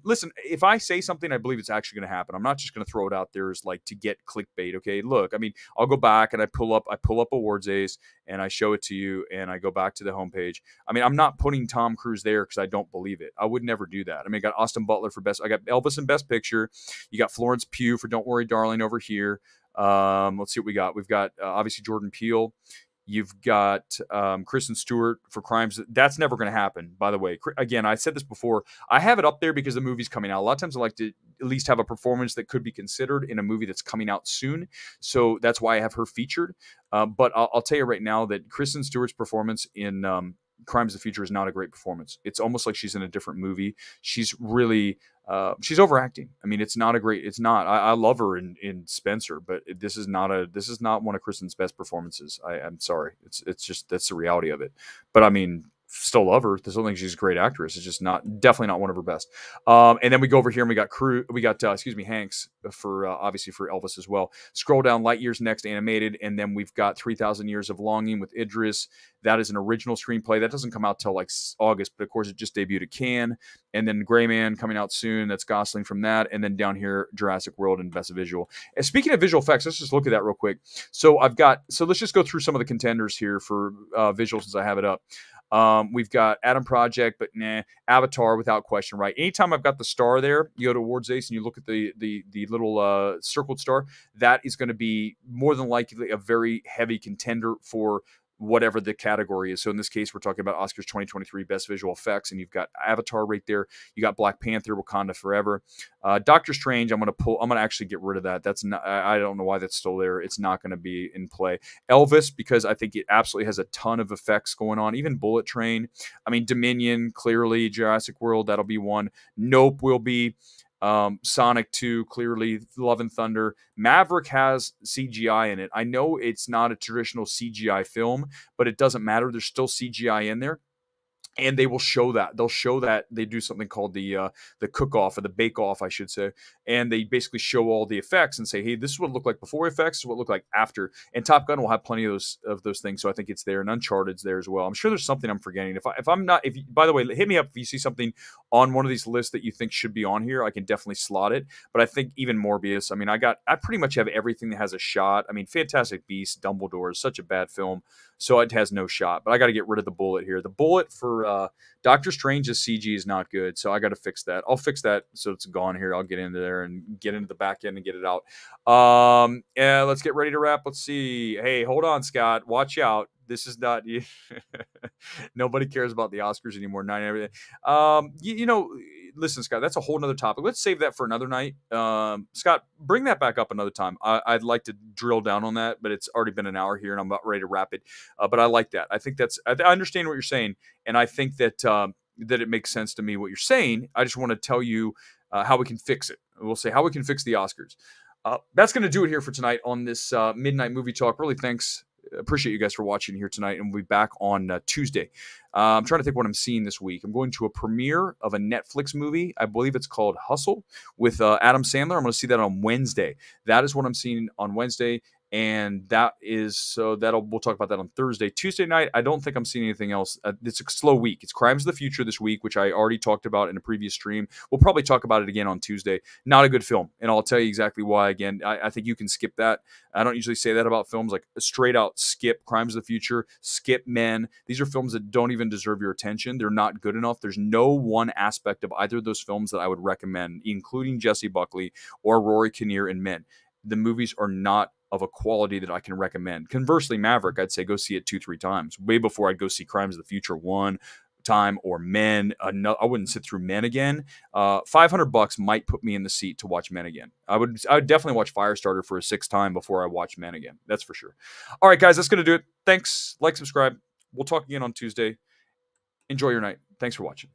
Listen, if I say something, I believe it's actually going to happen. I'm not just going to throw it out there as like to get clickbait. Okay, look, I mean, I'll go back and I pull up Awards Ace and I show it to you and I go back to the homepage. I mean, I'm not putting Tom Cruise there because I don't believe it. I would never do that. I mean, I got Austin Butler for Best. I got Elvis in Best Picture. You got Florence Pugh for Don't Worry, Darling over here. Let's see what we got. We've got obviously Jordan Peele. You've got Kristen Stewart for Crimes. That's never going to happen, by the way. Again, I said this before. I have it up there because the movie's coming out. A lot of times I like to at least have a performance that could be considered in a movie that's coming out soon. So that's why I have her featured. But I'll tell you right now that Kristen Stewart's performance in Crimes of the Future is not a great performance. It's almost like she's in a different movie. She's really... she's overacting. I mean, it's not. I love her in Spencer, but this is not one of Kristen's best performances. I'm sorry. It's just, that's the reality of it. But I mean, still love her. I still think she's a great actress. It's just definitely not one of her best. And then we go over here and we got Hanks for obviously for Elvis as well. Scroll down, Light Years next, animated, and then we've got 3,000 Years of Longing with Idris. That is an original screenplay that doesn't come out till like August, but of course it just debuted at Cannes. And then Gray Man coming out soon. That's Gosling from that. And then down here, Jurassic World and Best Visual. And speaking of visual effects, let's just look at that real quick. So let's just go through some of the contenders here for visual since I have it up. We've got Adam Project, but Avatar without question, right? Anytime I've got the star there, you go to Awards Ace and you look at the little circled star, that is going to be more than likely a very heavy contender for whatever the category is. So in this case, we're talking about Oscars 2023 Best Visual Effects, and you've got Avatar right there. You got Black Panther, Wakanda Forever. Doctor Strange, I'm going to actually get rid of that. That's not, I don't know why that's still there. It's not going to be in play. Elvis, because I think it absolutely has a ton of effects going on. Even Bullet Train. I mean, Dominion, clearly. Jurassic World, that'll be one. Nope will be. Sonic 2, clearly. Love and Thunder. Maverick has CGI in it. I know it's not a traditional CGI film, but it doesn't matter. There's still CGI in there. And they will show that. They'll show that they do something called the cook-off, or the bake-off, I should say. And they basically show all the effects and say, hey, this is what it looked like before effects, this is what it looked like after. And Top Gun will have plenty of those things, so I think it's there. And Uncharted's there as well. I'm sure there's something I'm forgetting. By the way, hit me up if you see something on one of these lists that you think should be on here. I can definitely slot it. But I think even Morbius, I mean, I pretty much have everything that has a shot. I mean, Fantastic Beasts, Dumbledore is such a bad film, so it has no shot. But I got to get rid of the bullet here. The bullet for Doctor Strange's CG is not good, so I got to fix that. I'll fix that so it's gone here. I'll get into there and get into the back end and get it out. Yeah, let's get ready to wrap. Let's see. Hey, hold on, Scott. Watch out. This is not nobody cares about the Oscars anymore. Not everything. Listen, Scott, that's a whole nother topic. Let's save that for another night. Scott, bring that back up another time. I'd like to drill down on that, but it's already been an hour here and I'm about ready to wrap it. But I like that. I think I understand what you're saying. And I think that that it makes sense to me what you're saying. I just want to tell you how we can fix it. We'll say how we can fix the Oscars. That's going to do it here for tonight on this Midnight Movie Talk. Really, thanks. Appreciate you guys for watching here tonight, and we'll be back on Tuesday. I'm trying to think what I'm seeing this week. I'm going to a premiere of a Netflix movie. I believe it's called Hustle with Adam Sandler. I'm going to see that on Wednesday. That is what I'm seeing on Wednesday. And we'll talk about that on Thursday. Tuesday night, I don't think I'm seeing anything else. It's a slow week. It's Crimes of the Future this week, which I already talked about in a previous stream. We'll probably talk about it again on Tuesday. Not a good film, and I'll tell you exactly why. Again, I think you can skip that. I don't usually say that about films, like straight out skip Crimes of the Future, skip Men. These are films that don't even deserve your attention. They're not good enough. There's no one aspect of either of those films that I would recommend, including Jesse Buckley or Rory Kinnear in Men. The movies are not of a quality that I can recommend. Conversely, Maverick, I'd say go see it 2-3 times, way before I'd go see Crimes of the Future one time or Men. I wouldn't sit through Men again. $500 might put me in the seat to watch Men again. I would definitely watch Firestarter for a 6th time before I watch Men again. That's for sure. All right, guys, that's going to do it. Thanks. Like, subscribe. We'll talk again on Tuesday. Enjoy your night. Thanks for watching.